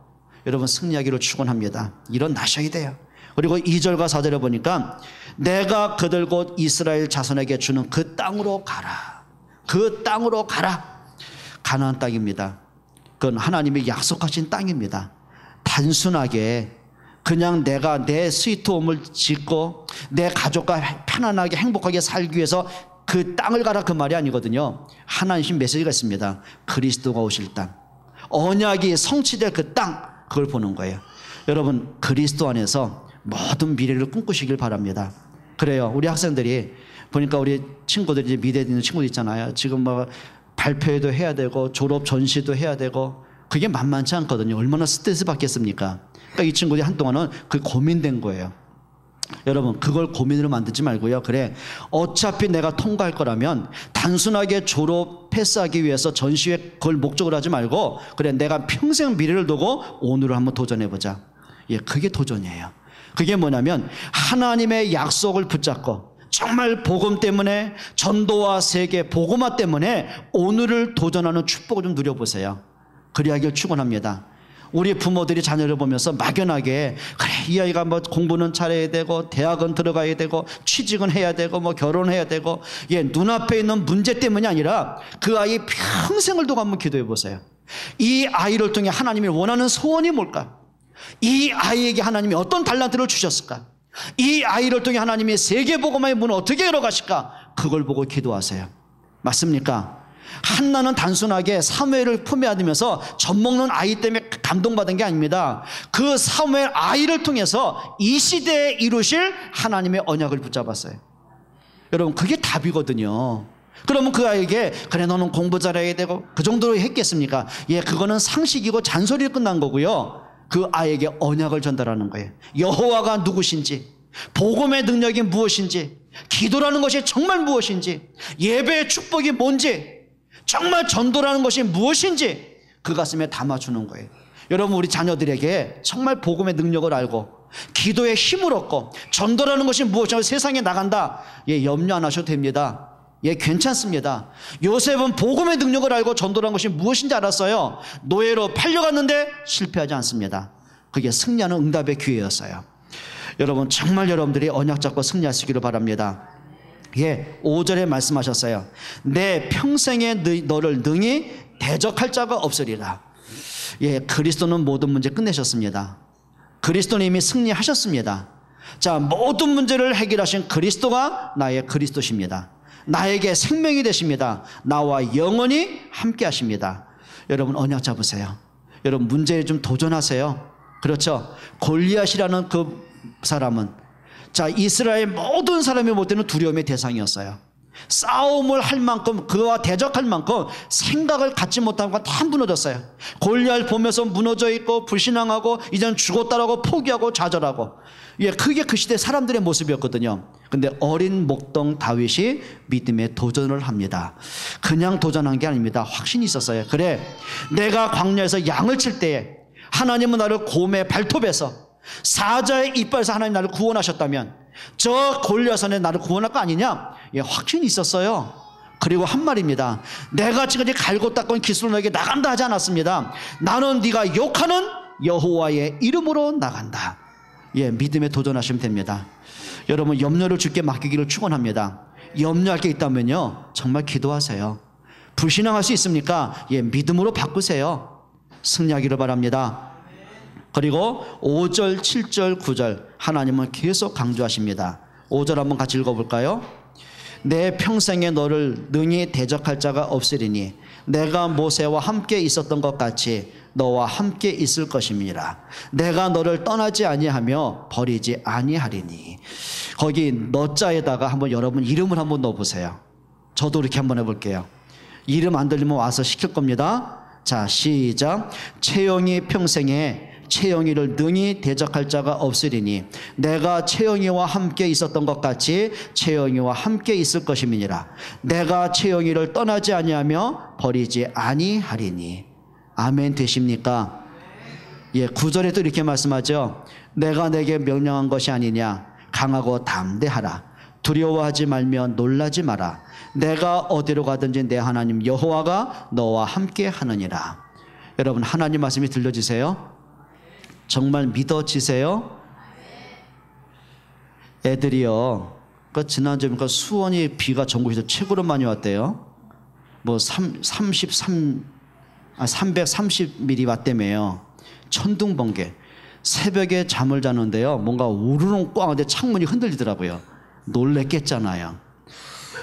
여러분 승리하기를 축원합니다. 일어나셔야 돼요. 그리고 2절과 4절에 보니까 내가 그들 곧 이스라엘 자손에게 주는 그 땅으로 가라. 그 땅으로 가라. 가나안 땅입니다. 그건 하나님이 약속하신 땅입니다. 단순하게 그냥 내가 내 스위트홈을 짓고 내 가족과 편안하게 행복하게 살기 위해서 그 땅을 가라 그 말이 아니거든요. 하나님 메시지가 있습니다. 그리스도가 오실 땅, 언약이 성취될 그 땅, 그걸 보는 거예요. 여러분 그리스도 안에서 모든 미래를 꿈꾸시길 바랍니다. 그래요. 우리 학생들이 보니까 우리 친구들이 이제 미대에 있는 친구들 있잖아요. 지금 뭐 발표회도 해야 되고 졸업 전시도 해야 되고 그게 만만치 않거든요. 얼마나 스트레스 받겠습니까? 그러니까 이 친구들이 한동안은 그게 고민된 거예요. 여러분 그걸 고민으로 만들지 말고요. 그래 어차피 내가 통과할 거라면 단순하게 졸업 패스하기 위해서 전시회 그걸 목적으로 하지 말고 그래 내가 평생 미래를 두고 오늘을 한번 도전해보자. 예, 그게 도전이에요. 그게 뭐냐면 하나님의 약속을 붙잡고 정말 복음 때문에 전도와 세계 복음화 때문에 오늘을 도전하는 축복을 좀 누려보세요. 그리하길 축원합니다. 우리 부모들이 자녀를 보면서 막연하게 그래 이 아이가 뭐 공부는 잘해야 되고 대학은 들어가야 되고 취직은 해야 되고 뭐 결혼해야 되고 예 눈앞에 있는 문제 때문이 아니라 그 아이 평생을 두고 한번 기도해 보세요. 이 아이를 통해 하나님이 원하는 소원이 뭘까? 이 아이에게 하나님이 어떤 달란트를 주셨을까? 이 아이를 통해 하나님이 세계복음화의 문을 어떻게 열어가실까? 그걸 보고 기도하세요. 맞습니까? 한나는 단순하게 사무엘을 품에 안으면서 젖 먹는 아이 때문에 감동받은 게 아닙니다. 그 사무엘 아이를 통해서 이 시대에 이루실 하나님의 언약을 붙잡았어요. 여러분 그게 답이거든요. 그러면 그 아이에게 그래 너는 공부 잘해야 되고 그 정도로 했겠습니까? 예, 그거는 상식이고 잔소리로 끝난 거고요. 그 아이에게 언약을 전달하는 거예요. 여호와가 누구신지, 복음의 능력이 무엇인지, 기도라는 것이 정말 무엇인지, 예배의 축복이 뭔지, 정말 전도라는 것이 무엇인지 그 가슴에 담아주는 거예요. 여러분 우리 자녀들에게 정말 복음의 능력을 알고 기도의 힘을 얻고 전도라는 것이 무엇인지 세상에 나간다. 예, 염려 안 하셔도 됩니다. 예, 괜찮습니다. 요셉은 복음의 능력을 알고 전도라는 것이 무엇인지 알았어요. 노예로 팔려갔는데 실패하지 않습니다. 그게 승리하는 응답의 기회였어요. 여러분 정말 여러분들이 언약 잡고 승리하시기를 바랍니다. 예, 5절에 말씀하셨어요. 내 평생에 너를 능히 대적할 자가 없으리라. 예, 그리스도는 모든 문제 끝내셨습니다. 그리스도는 이미 승리하셨습니다. 자, 모든 문제를 해결하신 그리스도가 나의 그리스도십니다. 나에게 생명이 되십니다. 나와 영원히 함께 하십니다. 여러분 언약 잡으세요. 여러분 문제에 좀 도전하세요. 그렇죠? 골리앗이라는 그 사람은 자 이스라엘 모든 사람이 볼 때는 두려움의 대상이었어요. 싸움을 할 만큼 그와 대적할 만큼 생각을 갖지 못한 건 다 무너졌어요. 골리앗 보면서 무너져 있고 불신앙하고 이제는 죽었다라고 포기하고 좌절하고 예, 그게 그 시대 사람들의 모습이었거든요. 근데 어린 목동 다윗이 믿음의 도전을 합니다. 그냥 도전한 게 아닙니다. 확신이 있었어요. 그래 내가 광야에서 양을 칠 때에 하나님은 나를 곰의 발톱에서 사자의 이빨에서 하나님 나를 구원하셨다면 저 골리앗에 나를 구원할 거 아니냐? 예, 확신이 있었어요. 그리고 한 말입니다. 내가 지금까지 갈고 닦은 기술로 너에게 나간다 하지 않았습니다. 나는 네가 욕하는 여호와의 이름으로 나간다. 예, 믿음에 도전하시면 됩니다. 여러분 염려를 주께 맡기기를 축원합니다. 염려할 게 있다면요, 정말 기도하세요. 불신앙할 수 있습니까? 예, 믿음으로 바꾸세요. 승리하기를 바랍니다. 그리고 5절, 7절, 9절 하나님은 계속 강조하십니다. 5절 한번 같이 읽어볼까요? 내 평생에 너를 능히 대적할 자가 없으리니 내가 모세와 함께 있었던 것 같이 너와 함께 있을 것임이라. 내가 너를 떠나지 아니하며 버리지 아니하리니. 거기 너자에다가 한번 여러분 이름을 한번 넣어보세요. 저도 이렇게 한번 해볼게요. 이름 안 들리면 와서 시킬 겁니다. 자, 시작. 채영이 평생에 채영이를 능히 대적할 자가 없으리니 내가 채영이와 함께 있었던 것 같이 채영이와 함께 있을 것임이니라. 내가 채영이를 떠나지 아니하며 버리지 아니하리니. 아멘 되십니까? 예, 9절에 또 이렇게 말씀하죠. 내가 내게 명령한 것이 아니냐. 강하고 담대하라. 두려워하지 말며 놀라지 마라. 내가 어디로 가든지 내 하나님 여호와가 너와 함께 하느니라. 여러분, 하나님 말씀이 들려지세요? 정말 믿어지세요? 애들이요, 그 지난주에 보니까 수원이 비가 전국에서 최고로 많이 왔대요. 뭐 330mm 왔다며요. 천둥번개. 새벽에 잠을 자는데요, 뭔가 우르릉 꽝한데 창문이 흔들리더라고요. 놀랬겠잖아요.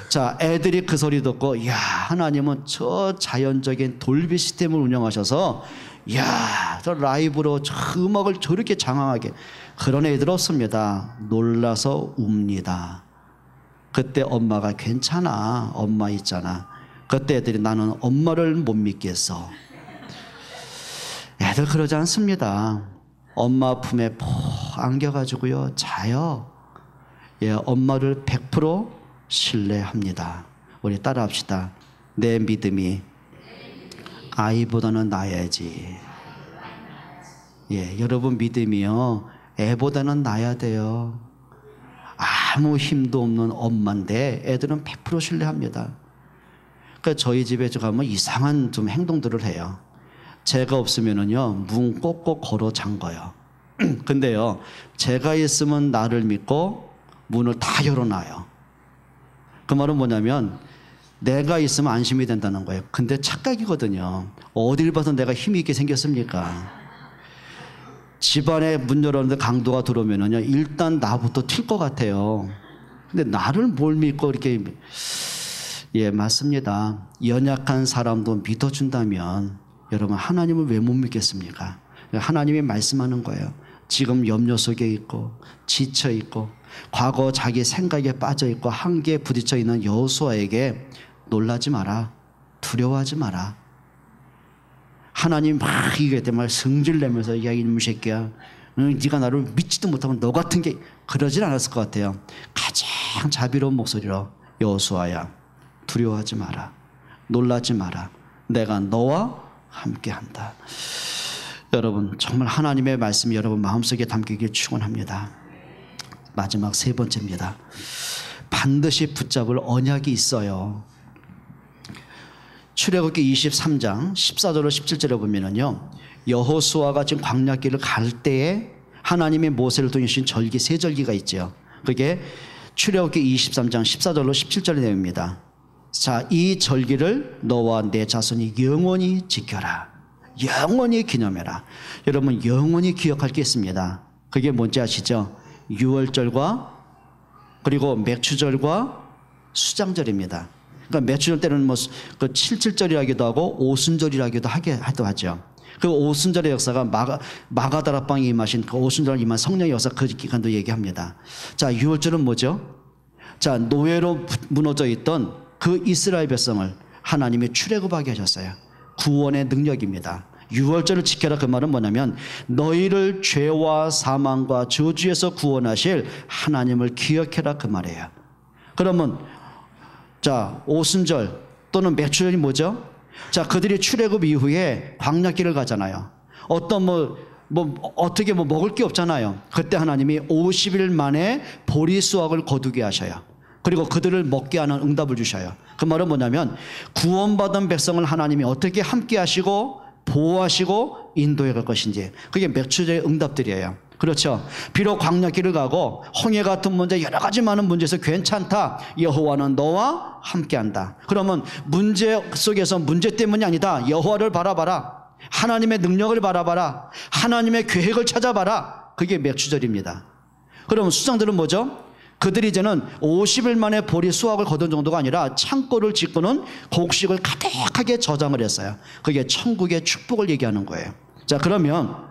자, 애들이 그 소리 듣고, 야, 하나님은 저 자연적인 돌비 시스템을 운영하셔서, 야, 저 라이브로 저 음악을 저렇게 장황하게. 그런 애들 없습니다. 놀라서 웁니다. 그때 엄마가 괜찮아, 엄마 있잖아. 그때 애들이 나는 엄마를 못 믿겠어. 애들 그러지 않습니다. 엄마 품에 푹 안겨가지고요, 자요. 예, 엄마를 100% 신뢰합니다. 우리 따라합시다. 내 믿음이 아이보다는 나야지. 예, 여러분 믿음이요, 애보다는 나야 돼요. 아무 힘도 없는 엄마인데 애들은 100% 신뢰합니다. 그러니까 저희 집에 가면 이상한 좀 행동들을 해요. 제가 없으면은요, 문 꼭꼭 걸어 잠궈요. 근데요, 제가 있으면 나를 믿고 문을 다 열어놔요. 그 말은 뭐냐면 내가 있으면 안심이 된다는 거예요. 근데 착각이거든요. 어딜 봐서 내가 힘이 있게 생겼습니까? 집안에 문 열었는데 강도가 들어오면은요, 일단 나부터 튈 것 같아요. 근데 나를 뭘 믿고 이렇게. 예, 맞습니다. 연약한 사람도 믿어준다면 여러분, 하나님을 왜 못 믿겠습니까? 하나님이 말씀하는 거예요. 지금 염려 속에 있고 지쳐 있고 과거 자기 생각에 빠져 있고 한계에 부딪혀 있는 여호수아에게 놀라지 마라, 두려워하지 마라. 하나님 막 이게 때문에 성질내면서, 야 이놈 새끼야, 네가 나를 믿지도 못하면 너 같은 게, 그러진 않았을 것 같아요. 가장 자비로운 목소리로, 여호수아야 두려워하지 마라, 놀라지 마라, 내가 너와 함께한다. 여러분, 정말 하나님의 말씀이 여러분 마음속에 담기길 축원합니다. 마지막 세 번째입니다. 반드시 붙잡을 언약이 있어요. 출애굽기 23장 14절로 17절에 보면은요, 여호수아가 지금 광야길을 갈 때에 하나님이 모세를 통해 주신 절기, 세 절기가 있죠. 그게 출애굽기 23장 14절로 17절의 내용입니다. 자, 이 절기를 너와 내 자손이 영원히 지켜라. 영원히 기념해라. 여러분, 영원히 기억할 게 있습니다. 그게 뭔지 아시죠? 유월절과 그리고 맥추절과 수장절입니다. 그러니까 맥추절 때는 뭐 그 77절이라기도 하고 오순절이라기도 하죠. 그 오순절의 역사가 마가다락방에 임하신 그 오순절 임한 성령의 역사, 그 기간도 얘기합니다. 자, 유월절은 뭐죠? 자, 노예로 무너져 있던 그 이스라엘 백성을 하나님이 출애굽하게 하셨어요. 구원의 능력입니다. 유월절을 지켜라, 그 말은 뭐냐면 너희를 죄와 사망과 저주에서 구원하실 하나님을 기억해라, 그 말이에요. 그러면 자, 오순절 또는 맥추절이 뭐죠? 자, 그들이 출애굽 이후에 광야길을 가잖아요. 어떤 어떻게 먹을 게 없잖아요. 그때 하나님이 50일 만에 보리 수확을 거두게 하셔요. 그리고 그들을 먹게 하는 응답을 주셔요. 그 말은 뭐냐면 구원받은 백성을 하나님이 어떻게 함께 하시고 보호하시고 인도해 갈 것인지, 그게 맥추절의 응답들이에요. 그렇죠. 비록 광야길을 가고 홍해 같은 문제, 여러 가지 많은 문제에서 괜찮다. 여호와는 너와 함께한다. 그러면 문제 속에서 문제 때문이 아니다. 여호와를 바라봐라. 하나님의 능력을 바라봐라. 하나님의 계획을 찾아봐라. 그게 맥주절입니다. 그러면 수장들은 뭐죠? 그들이 이제는 50일 만에 보리 수확을 거둔 정도가 아니라 창고를 짓고는 곡식을 가득하게 저장을 했어요. 그게 천국의 축복을 얘기하는 거예요. 자, 그러면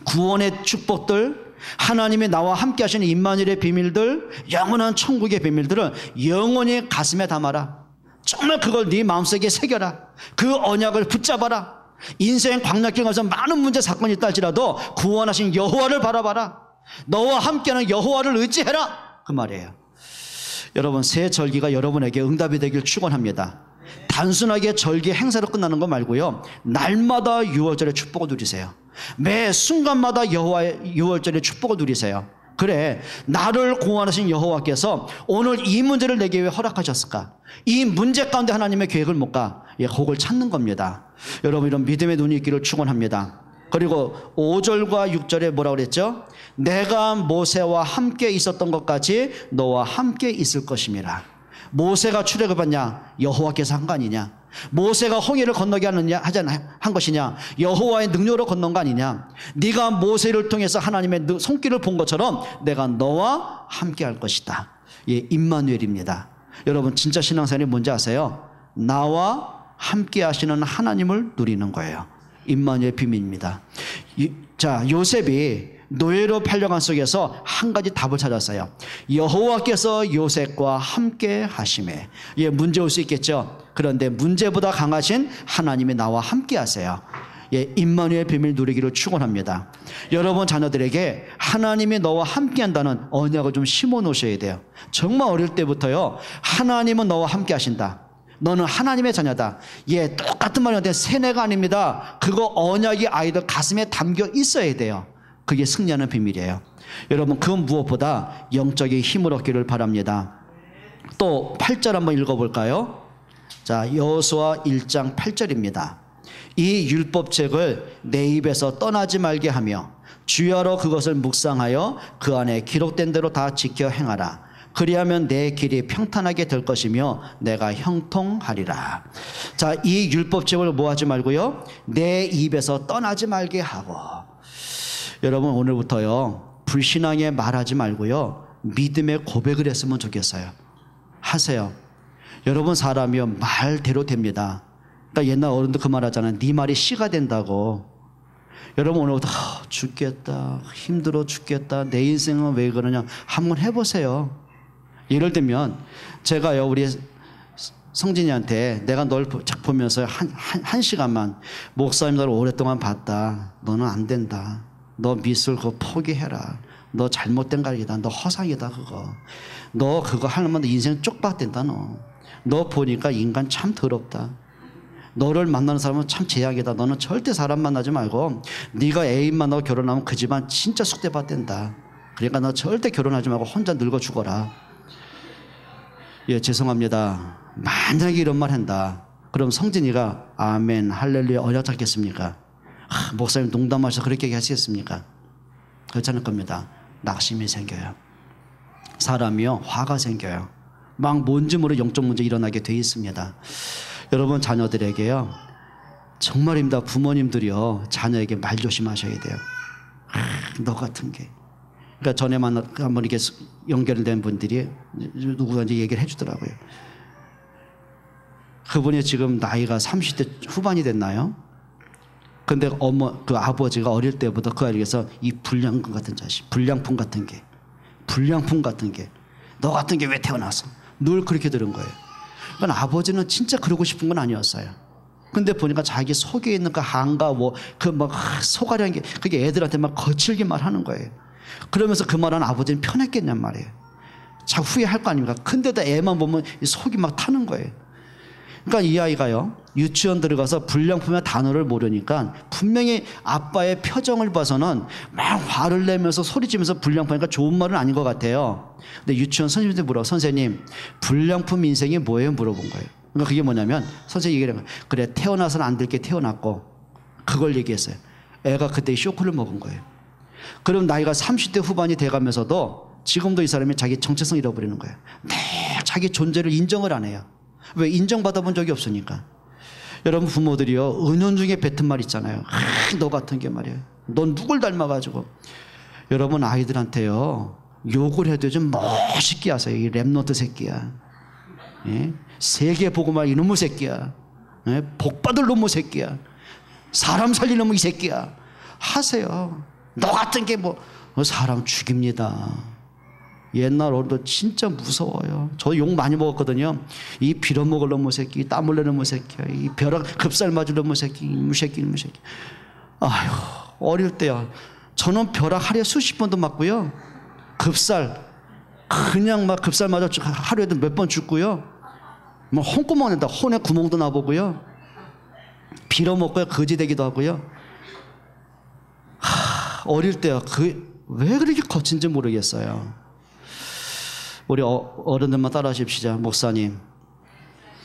구원의 축복들, 하나님이 나와 함께 하시는 임마누엘의 비밀들, 영원한 천국의 비밀들을 영원히 가슴에 담아라. 정말 그걸 네 마음속에 새겨라. 그 언약을 붙잡아라. 인생 광야길 가서 많은 문제 사건이 있다 할지라도 구원하신 여호와를 바라봐라. 너와 함께하는 여호와를 의지해라. 그 말이에요. 여러분, 새 절기가 여러분에게 응답이 되길 축원합니다. 단순하게 절기 행사로 끝나는 거 말고요, 날마다 유월절의 축복을 누리세요. 매 순간마다 여호와의 유월절의 축복을 누리세요. 그래, 나를 구원하신 여호와께서 오늘 이 문제를 내게 왜 허락하셨을까? 이 문제 가운데 하나님의 계획을 뭘까? 예, 그걸 찾는 겁니다. 여러분, 이런 믿음의 눈이 있기를 축원합니다. 그리고 5절과 6절에 뭐라고 그랬죠? 내가 모세와 함께 있었던 것까지 너와 함께 있을 것임이라. 모세가 출애굽했냐? 여호와께서 한 거 아니냐? 모세가 홍해를 건너게 한 것이냐? 여호와의 능력으로 건넌 거 아니냐? 네가 모세를 통해서 하나님의 손길을 본 것처럼 내가 너와 함께 할 것이다. 예, 임마누엘입니다. 여러분, 진짜 신앙생활이 뭔지 아세요? 나와 함께 하시는 하나님을 누리는 거예요. 임마누엘 비밀입니다. 자, 요셉이 노예로 팔려간 속에서 한 가지 답을 찾았어요. 여호와께서 요셉과 함께 하심에. 예, 문제 올 수 있겠죠. 그런데 문제보다 강하신 하나님이 나와 함께 하세요. 예, 임마누엘 비밀 누리기를 축원합니다. 여러분 자녀들에게 하나님이 너와 함께 한다는 언약을 좀 심어 놓으셔야 돼요. 정말 어릴 때부터요, 하나님은 너와 함께 하신다. 너는 하나님의 자녀다. 예, 똑같은 말인데 세뇌가 아닙니다. 그거 언약이 아이들 가슴에 담겨 있어야 돼요. 그게 승리하는 비밀이에요. 여러분, 그 무엇보다 영적인 힘을 얻기를 바랍니다. 또 8절 한번 읽어볼까요? 자, 여호수아 1장 8절입니다. 이 율법책을 내 입에서 떠나지 말게 하며 주야로 그것을 묵상하여 그 안에 기록된 대로 다 지켜 행하라. 그리하면 내 길이 평탄하게 될 것이며 내가 형통하리라. 자, 이 율법책을 뭐 하지 말고요, 내 입에서 떠나지 말게 하고. 여러분, 오늘부터요, 불신앙에 말하지 말고요, 믿음의 고백을 했으면 좋겠어요. 하세요. 여러분, 사람이요, 말대로 됩니다. 그러니까 옛날 어른들 그 말 하잖아요. 네 말이 씨가 된다고. 여러분, 오늘부터 죽겠다, 힘들어 죽겠다, 내 인생은 왜 그러냐, 한번 해보세요. 예를 들면 제가요, 우리 성진이한테 내가 널 보면서 한 시간만, 목사님 너를 오랫동안 봤다, 너는 안 된다, 너 미술 그거 포기해라, 너 잘못된 가르이다, 너 허상이다, 너 그거 하려면 너 인생 쪽박된다, 너 보니까 인간 참 더럽다, 너를 만나는 사람은 참 제약이다, 너는 절대 사람 만나지 말고 네가 애인 만나고 결혼하면 그 집안 진짜 쑥대밭된다, 그러니까 너 절대 결혼하지 말고 혼자 늙어 죽어라. 예, 죄송합니다. 만약에 이런 말 한다, 그럼 성진이가 아멘 할렐루야 언약 잡겠습니까? 목사님 농담하셔서 그렇게 얘기하시겠습니까? 그렇지 않을 겁니다. 낙심이 생겨요. 사람이요, 화가 생겨요. 막 뭔지 모르는 영적 문제 일어나게 돼 있습니다. 여러분, 자녀들에게요, 정말입니다. 부모님들이요, 자녀에게 말 조심하셔야 돼요. 너 같은 게. 그러니까 전에 한번 이렇게 연결된 분들이 누구든지 얘기를 해주더라고요. 그분이 지금 나이가 30대 후반이 됐나요? 근데 그 아버지가 어릴 때부터 그 아이에게서 이 불량품 같은 자식, 불량품 같은 게, 너 같은 게 왜 태어나서? 늘 그렇게 들은 거예요. 그러니까 아버지는 진짜 그러고 싶은 건 아니었어요. 근데 보니까 자기 속에 있는 그 한가, 속아려는 게, 그게 애들한테 막 거칠게 말하는 거예요. 그러면서 그 말하는 아버지는 편했겠냔 말이에요. 자꾸 후회할 거 아닙니까? 근데도 애만 보면 속이 막 타는 거예요. 그러니까 이 아이가요, 유치원 들어가서 불량품의 단어를 모르니까 분명히 아빠의 표정을 봐서는 막 화를 내면서 소리치면서 불량품이니까 좋은 말은 아닌 것 같아요. 근데 유치원 선생님한테 물어, 선생님, 불량품 인생이 뭐예요? 물어본 거예요. 그러니까 그게 뭐냐면, 선생님이 얘기한 거예요. 그래, 태어나서는 안 될 게 태어났고, 그걸 얘기했어요. 애가 그때 쇼크를 먹은 거예요. 그럼 나이가 30대 후반이 돼가면서도 지금도 이 사람이 자기 정체성 잃어버리는 거예요. 늘 자기 존재를 인정을 안 해요. 왜? 인정받아본 적이 없으니까. 여러분 부모들이요, 은연중에 뱉은 말 있잖아요. 너 같은 게 말이에요. 넌 누굴 닮아가지고. 여러분 아이들한테요, 욕을 해도 좀 멋있게 하세요. 이 랩노트 새끼야. 예? 세계 복음화 이놈의 새끼야. 예? 복받을 놈의 새끼야. 사람 살리는 놈의 이 새끼야. 하세요. 너 같은 게 뭐 사람 죽입니다. 옛날 어른들 진짜 무서워요. 저 욕 많이 먹었거든요. 이 빌어먹을 놈의 새끼, 땀 흘리는 놈의 새끼야. 이 벼락 급살 맞을 놈의 새끼, 무새끼. 아휴, 어릴 때야. 저는 벼락 하루에 수십 번도 맞고요. 급살, 그냥 막 급살 맞아 하루에도 몇 번 죽고요. 뭐 혼구멍 낸다. 혼에 구멍도 나보고요. 빌어먹고요. 거지되기도 하고요. 어릴 때야. 왜 그렇게 거친지 모르겠어요. 우리 어른들만 따라 하십시다. 목사님,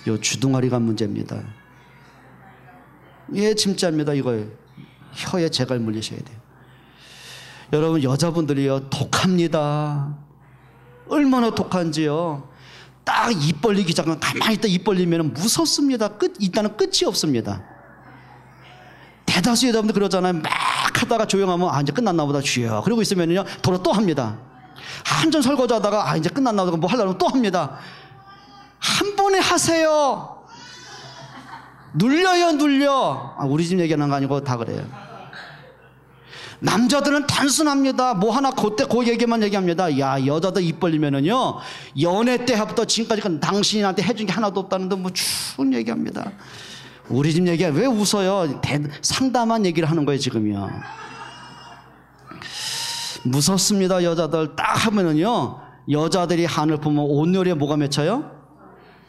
요 주둥아리가 문제입니다. 예, 진짜입니다. 이거예요. 혀에 재갈 물리셔야 돼요. 여러분 여자분들이요, 독합니다. 얼마나 독한지요. 딱 입 벌리기 잠깐 가만히 있다 입 벌리면 무섭습니다. 일단은 끝이 없습니다. 대다수 여자분들 그러잖아요. 막 하다가 조용하면 이제 끝났나 보다 주여 그러고 있으면요 돌아 또 합니다. 한참 설거지 하다가 이제 끝났나 보다 뭐 하려면 또 합니다. 한 번에 하세요. 눌려요, 눌려. 우리 집 얘기하는 거 아니고 다 그래요. 남자들은 단순합니다. 뭐 하나 그때 그 얘기만 얘기합니다. 야, 여자들 입 벌리면은요, 연애 때부터 지금까지 당신한테 해준 게 하나도 없다는데 뭐 쭉 얘기합니다. 우리 집 얘기야. 왜 웃어요? 상담한 얘기를 하는 거예요, 지금요. 무섭습니다, 여자들. 딱 하면은요, 여자들이 한을 보면 온열에 뭐가 맺혀요?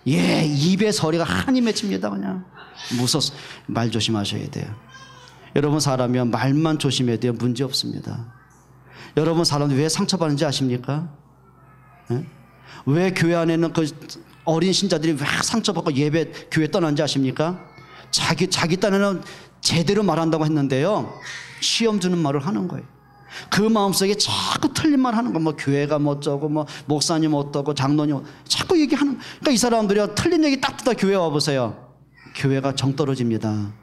예, 입에 서리가 한이 맺힙니다, 그냥. 말 조심하셔야 돼요. 여러분 사람이요, 말만 조심해야 돼요. 문제 없습니다. 여러분 사람들 왜 상처받는지 아십니까? 네? 왜 교회 안에는 그 어린 신자들이 왜 상처받고 예배 교회 떠난지 아십니까? 자기 딴에는 제대로 말한다고 했는데요, 시험 주는 말을 하는 거예요. 그 마음속에 자꾸 틀린 말 하는 거, 뭐 교회가 뭐 어쩌고, 뭐 목사님 어떠고, 장로님 자꾸 얘기하는. 그러니까 이 사람들이요, 틀린 얘기 딱 듣다 교회 와보세요. 교회가 정 떨어집니다.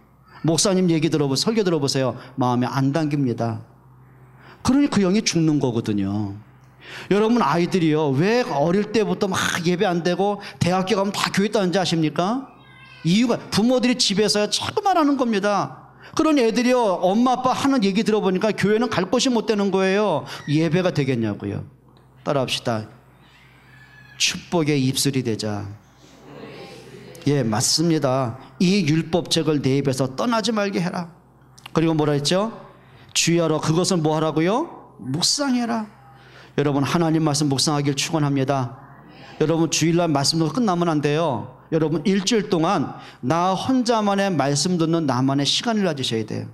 목사님 얘기 들어보세요. 설교 들어보세요. 마음에 안 담깁니다. 그러니 그 영이 죽는 거거든요. 여러분 아이들이요, 왜 어릴 때부터 막 예배 안 되고 대학교 가면 다 교회 다니는지 아십니까? 이유가 부모들이 집에서요 자꾸 말하는 겁니다. 그러니 애들이요, 엄마 아빠 하는 얘기 들어보니까 교회는 갈 곳이 못 되는 거예요. 예배가 되겠냐고요. 따라합시다. 축복의 입술이 되자. 예, 맞습니다. 이 율법책을 내 입에서 떠나지 말게 해라. 그리고 뭐라 했죠? 주의하라. 그것은 뭐 하라고요? 묵상해라. 여러분 하나님 말씀 묵상하길 축원합니다. 여러분 주일날 말씀 듣고 끝나면 안 돼요. 여러분 일주일 동안 나 혼자만의 말씀 듣는 나만의 시간을 가지셔야 돼요.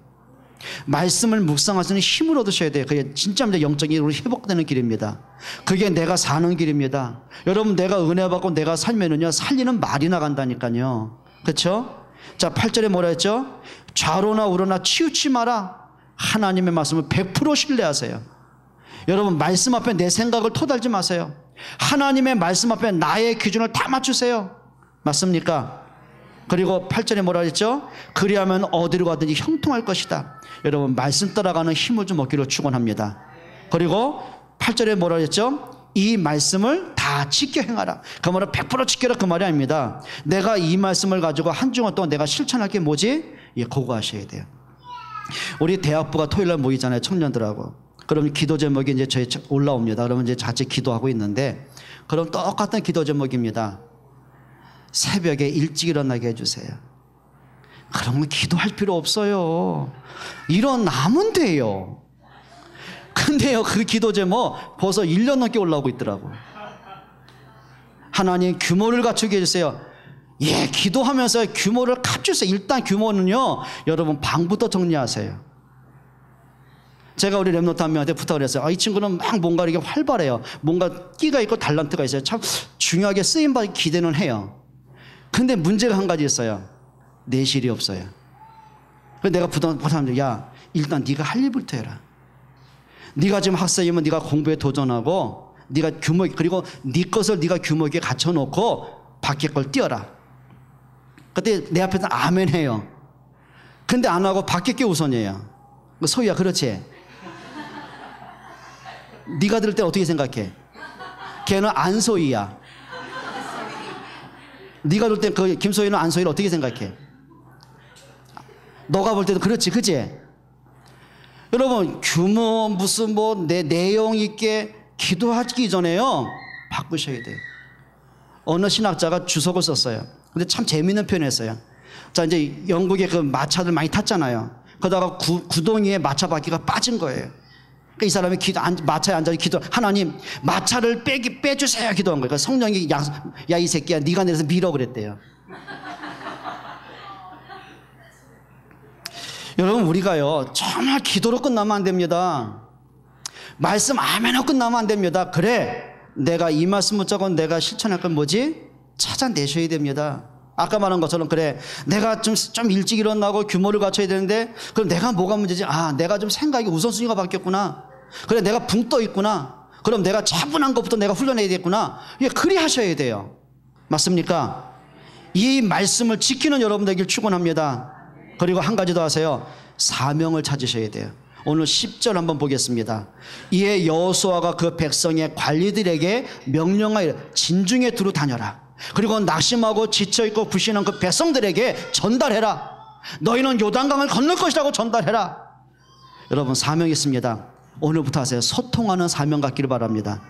말씀을 묵상하시는 힘을 얻으셔야 돼요. 그게 진짜 영적인 회복되는 길입니다. 그게 내가 사는 길입니다. 여러분 내가 은혜 받고 내가 살면은요, 살리는 말이 나간다니까요. 그렇죠? 자, 8절에 뭐라 했죠? 좌로나 우로나 치우치 마라. 하나님의 말씀을 100% 신뢰하세요. 여러분 말씀 앞에 내 생각을 토달지 마세요. 하나님의 말씀 앞에 나의 기준을 다 맞추세요. 맞습니까? 그리고 8절에 뭐라 했죠? 그리하면 어디로 가든지 형통할 것이다. 여러분 말씀 따라가는 힘을 좀 얻기를 축원합니다. 그리고 8절에 뭐라 했죠? 이 말씀을 다 지켜 행하라. 그 말은 100% 지켜라 그 말이 아닙니다. 내가 이 말씀을 가지고 한 주간 동안 내가 실천할 게 뭐지? 예, 그거 하셔야 돼요. 우리 대학부가 토요일날 모이잖아요, 청년들하고. 그럼 기도 제목이 이제 저희 올라옵니다. 그러면 이제 같이 기도하고 있는데, 그럼 똑같은 기도 제목입니다. 새벽에 일찍 일어나게 해주세요. 그러면 기도할 필요 없어요. 일어나면 돼요. 근데요, 그 기도 제목 벌써 1년 넘게 올라오고 있더라고. 하나님 규모를 갖추게 해주세요. 예, 기도하면서 규모를 갖추세요. 일단 규모는요, 여러분 방부터 정리하세요. 제가 우리 랩노트 한 명한테 부탁을 했어요. 이 친구는 막 뭔가 이렇게 활발해요. 뭔가 끼가 있고 달란트가 있어요. 참 중요하게 쓰임받기 기대는 해요. 근데 문제가 한 가지 있어요. 내실이 없어요. 그래서 내가 부탁하면, 야, 일단 네가 할 일부터 해라. 네가 지금 학생이면 네가 공부에 도전하고 네가 규모 그리고 네 것을 네가 규모에 갖춰놓고 밖에 걸 띄어라. 그때 내 앞에서 아멘 해요. 근데 안 하고 밖에 게 우선이에요. 소희야 그렇지? 네가 들을 때 어떻게 생각해? 걔는 안소희야. 네가 볼 때 그 김소희는 안소희를 어떻게 생각해? 너가 볼 때도 그렇지, 그치? 여러분 규모 무슨 뭐 내 내용 있게 기도하기 전에요 바꾸셔야 돼요. 어느 신학자가 주석을 썼어요. 근데 참 재미있는 표현했어요. 자 이제 영국에 그 마차들 많이 탔잖아요. 그러다가 구덩이에 마차 바퀴가 빠진 거예요. 그러니까 이 사람이 마차에 앉아서 기도, 하나님 마차를 빼주세요 기도한 거예요. 그러니까 성령이 야 이 새끼야 네가 내려서 밀어 그랬대요. 여러분 우리가요 정말 기도로 끝나면 안 됩니다. 말씀 아멘하고 끝나면 안 됩니다. 그래 내가 이 말씀 붙잡고 내가 실천할 건 뭐지? 찾아내셔야 됩니다. 아까 말한 것처럼 그래 내가 좀 일찍 일어나고 규모를 갖춰야 되는데 그럼 내가 뭐가 문제지? 아 내가 좀 생각이 우선순위가 바뀌었구나. 그래 내가 붕 떠 있구나. 그럼 내가 차분한 것부터 내가 훈련해야겠구나. 예, 그리 하셔야 돼요. 맞습니까? 이 말씀을 지키는 여러분 되길 축원합니다. 그리고 한 가지 더 하세요. 사명을 찾으셔야 돼요. 오늘 10절 한번 보겠습니다. 이에 여호수아가 그 백성의 관리들에게 명령하여 진중에 두루 다녀라. 그리고 낙심하고 지쳐있고 불신한 그 백성들에게 전달해라. 너희는 요단강을 건널 것이라고 전달해라. 여러분 사명이 있습니다. 오늘부터 하세요. 소통하는 사명 갖기를 바랍니다.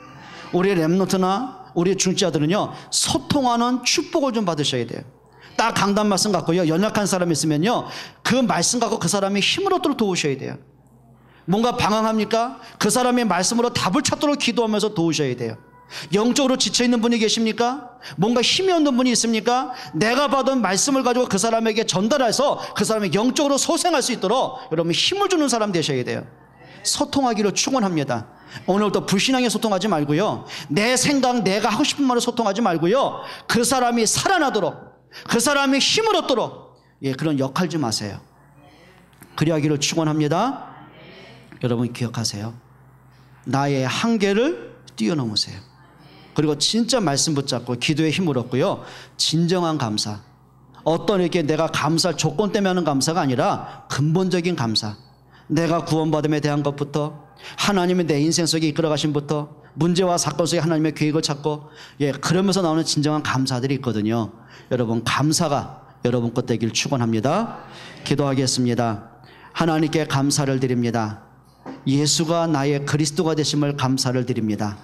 우리 렘넌트나 우리 중지자들은요 소통하는 축복을 좀 받으셔야 돼요. 딱 강단 말씀 갖고요 연약한 사람이 있으면요 그 말씀 갖고 그 사람의 힘을 얻도록 도우셔야 돼요. 뭔가 방황합니까? 그 사람의 말씀으로 답을 찾도록 기도하면서 도우셔야 돼요. 영적으로 지쳐있는 분이 계십니까? 뭔가 힘이 없는 분이 있습니까? 내가 받은 말씀을 가지고 그 사람에게 전달해서 그 사람이 영적으로 소생할 수 있도록 여러분 힘을 주는 사람 되셔야 돼요. 소통하기를 축원합니다. 오늘부터 불신앙에 소통하지 말고요 내 생각 내가 하고 싶은 말을 소통하지 말고요 그 사람이 살아나도록 그 사람이 힘을 얻도록 예, 그런 역할 좀 하세요. 그리하기를 축원합니다. 여러분 기억하세요. 나의 한계를 뛰어넘으세요. 그리고 진짜 말씀 붙잡고 기도에 힘을 얻고요 진정한 감사, 어떤 이렇게 내가 감사할 조건 때문에 하는 감사가 아니라 근본적인 감사, 내가 구원받음에 대한 것부터 하나님의 내 인생 속에 이끌어 가심부터 문제와 사건 속에 하나님의 계획을 찾고 예, 그러면서 나오는 진정한 감사들이 있거든요. 여러분 감사가 여러분 것 되길 축원합니다. 기도하겠습니다. 하나님께 감사를 드립니다. 예수가 나의 그리스도가 되심을 감사를 드립니다.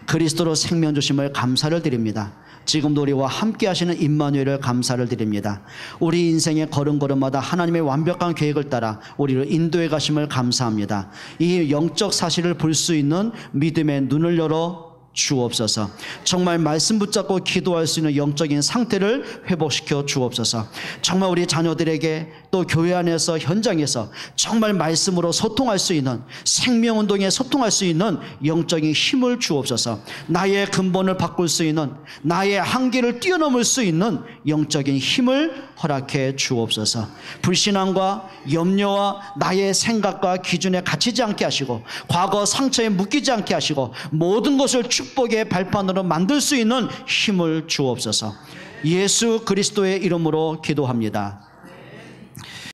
그리스도로 생명 주심을 감사를 드립니다. 지금도 우리와 함께 하시는 임마누엘을 감사를 드립니다. 우리 인생의 걸음걸음마다 하나님의 완벽한 계획을 따라 우리를 인도해 가심을 감사합니다. 이 영적 사실을 볼 수 있는 믿음의 눈을 열어 주옵소서. 정말 말씀 붙잡고 기도할 수 있는 영적인 상태를 회복시켜 주옵소서. 정말 우리 자녀들에게 또 교회 안에서 현장에서 정말 말씀으로 소통할 수 있는 생명운동에 소통할 수 있는 영적인 힘을 주옵소서. 나의 근본을 바꿀 수 있는 나의 한계를 뛰어넘을 수 있는 영적인 힘을 허락해 주옵소서. 불신앙과 염려와 나의 생각과 기준에 갇히지 않게 하시고 과거 상처에 묶이지 않게 하시고 모든 것을 축복의 발판으로 만들 수 있는 힘을 주옵소서. 예수 그리스도의 이름으로 기도합니다.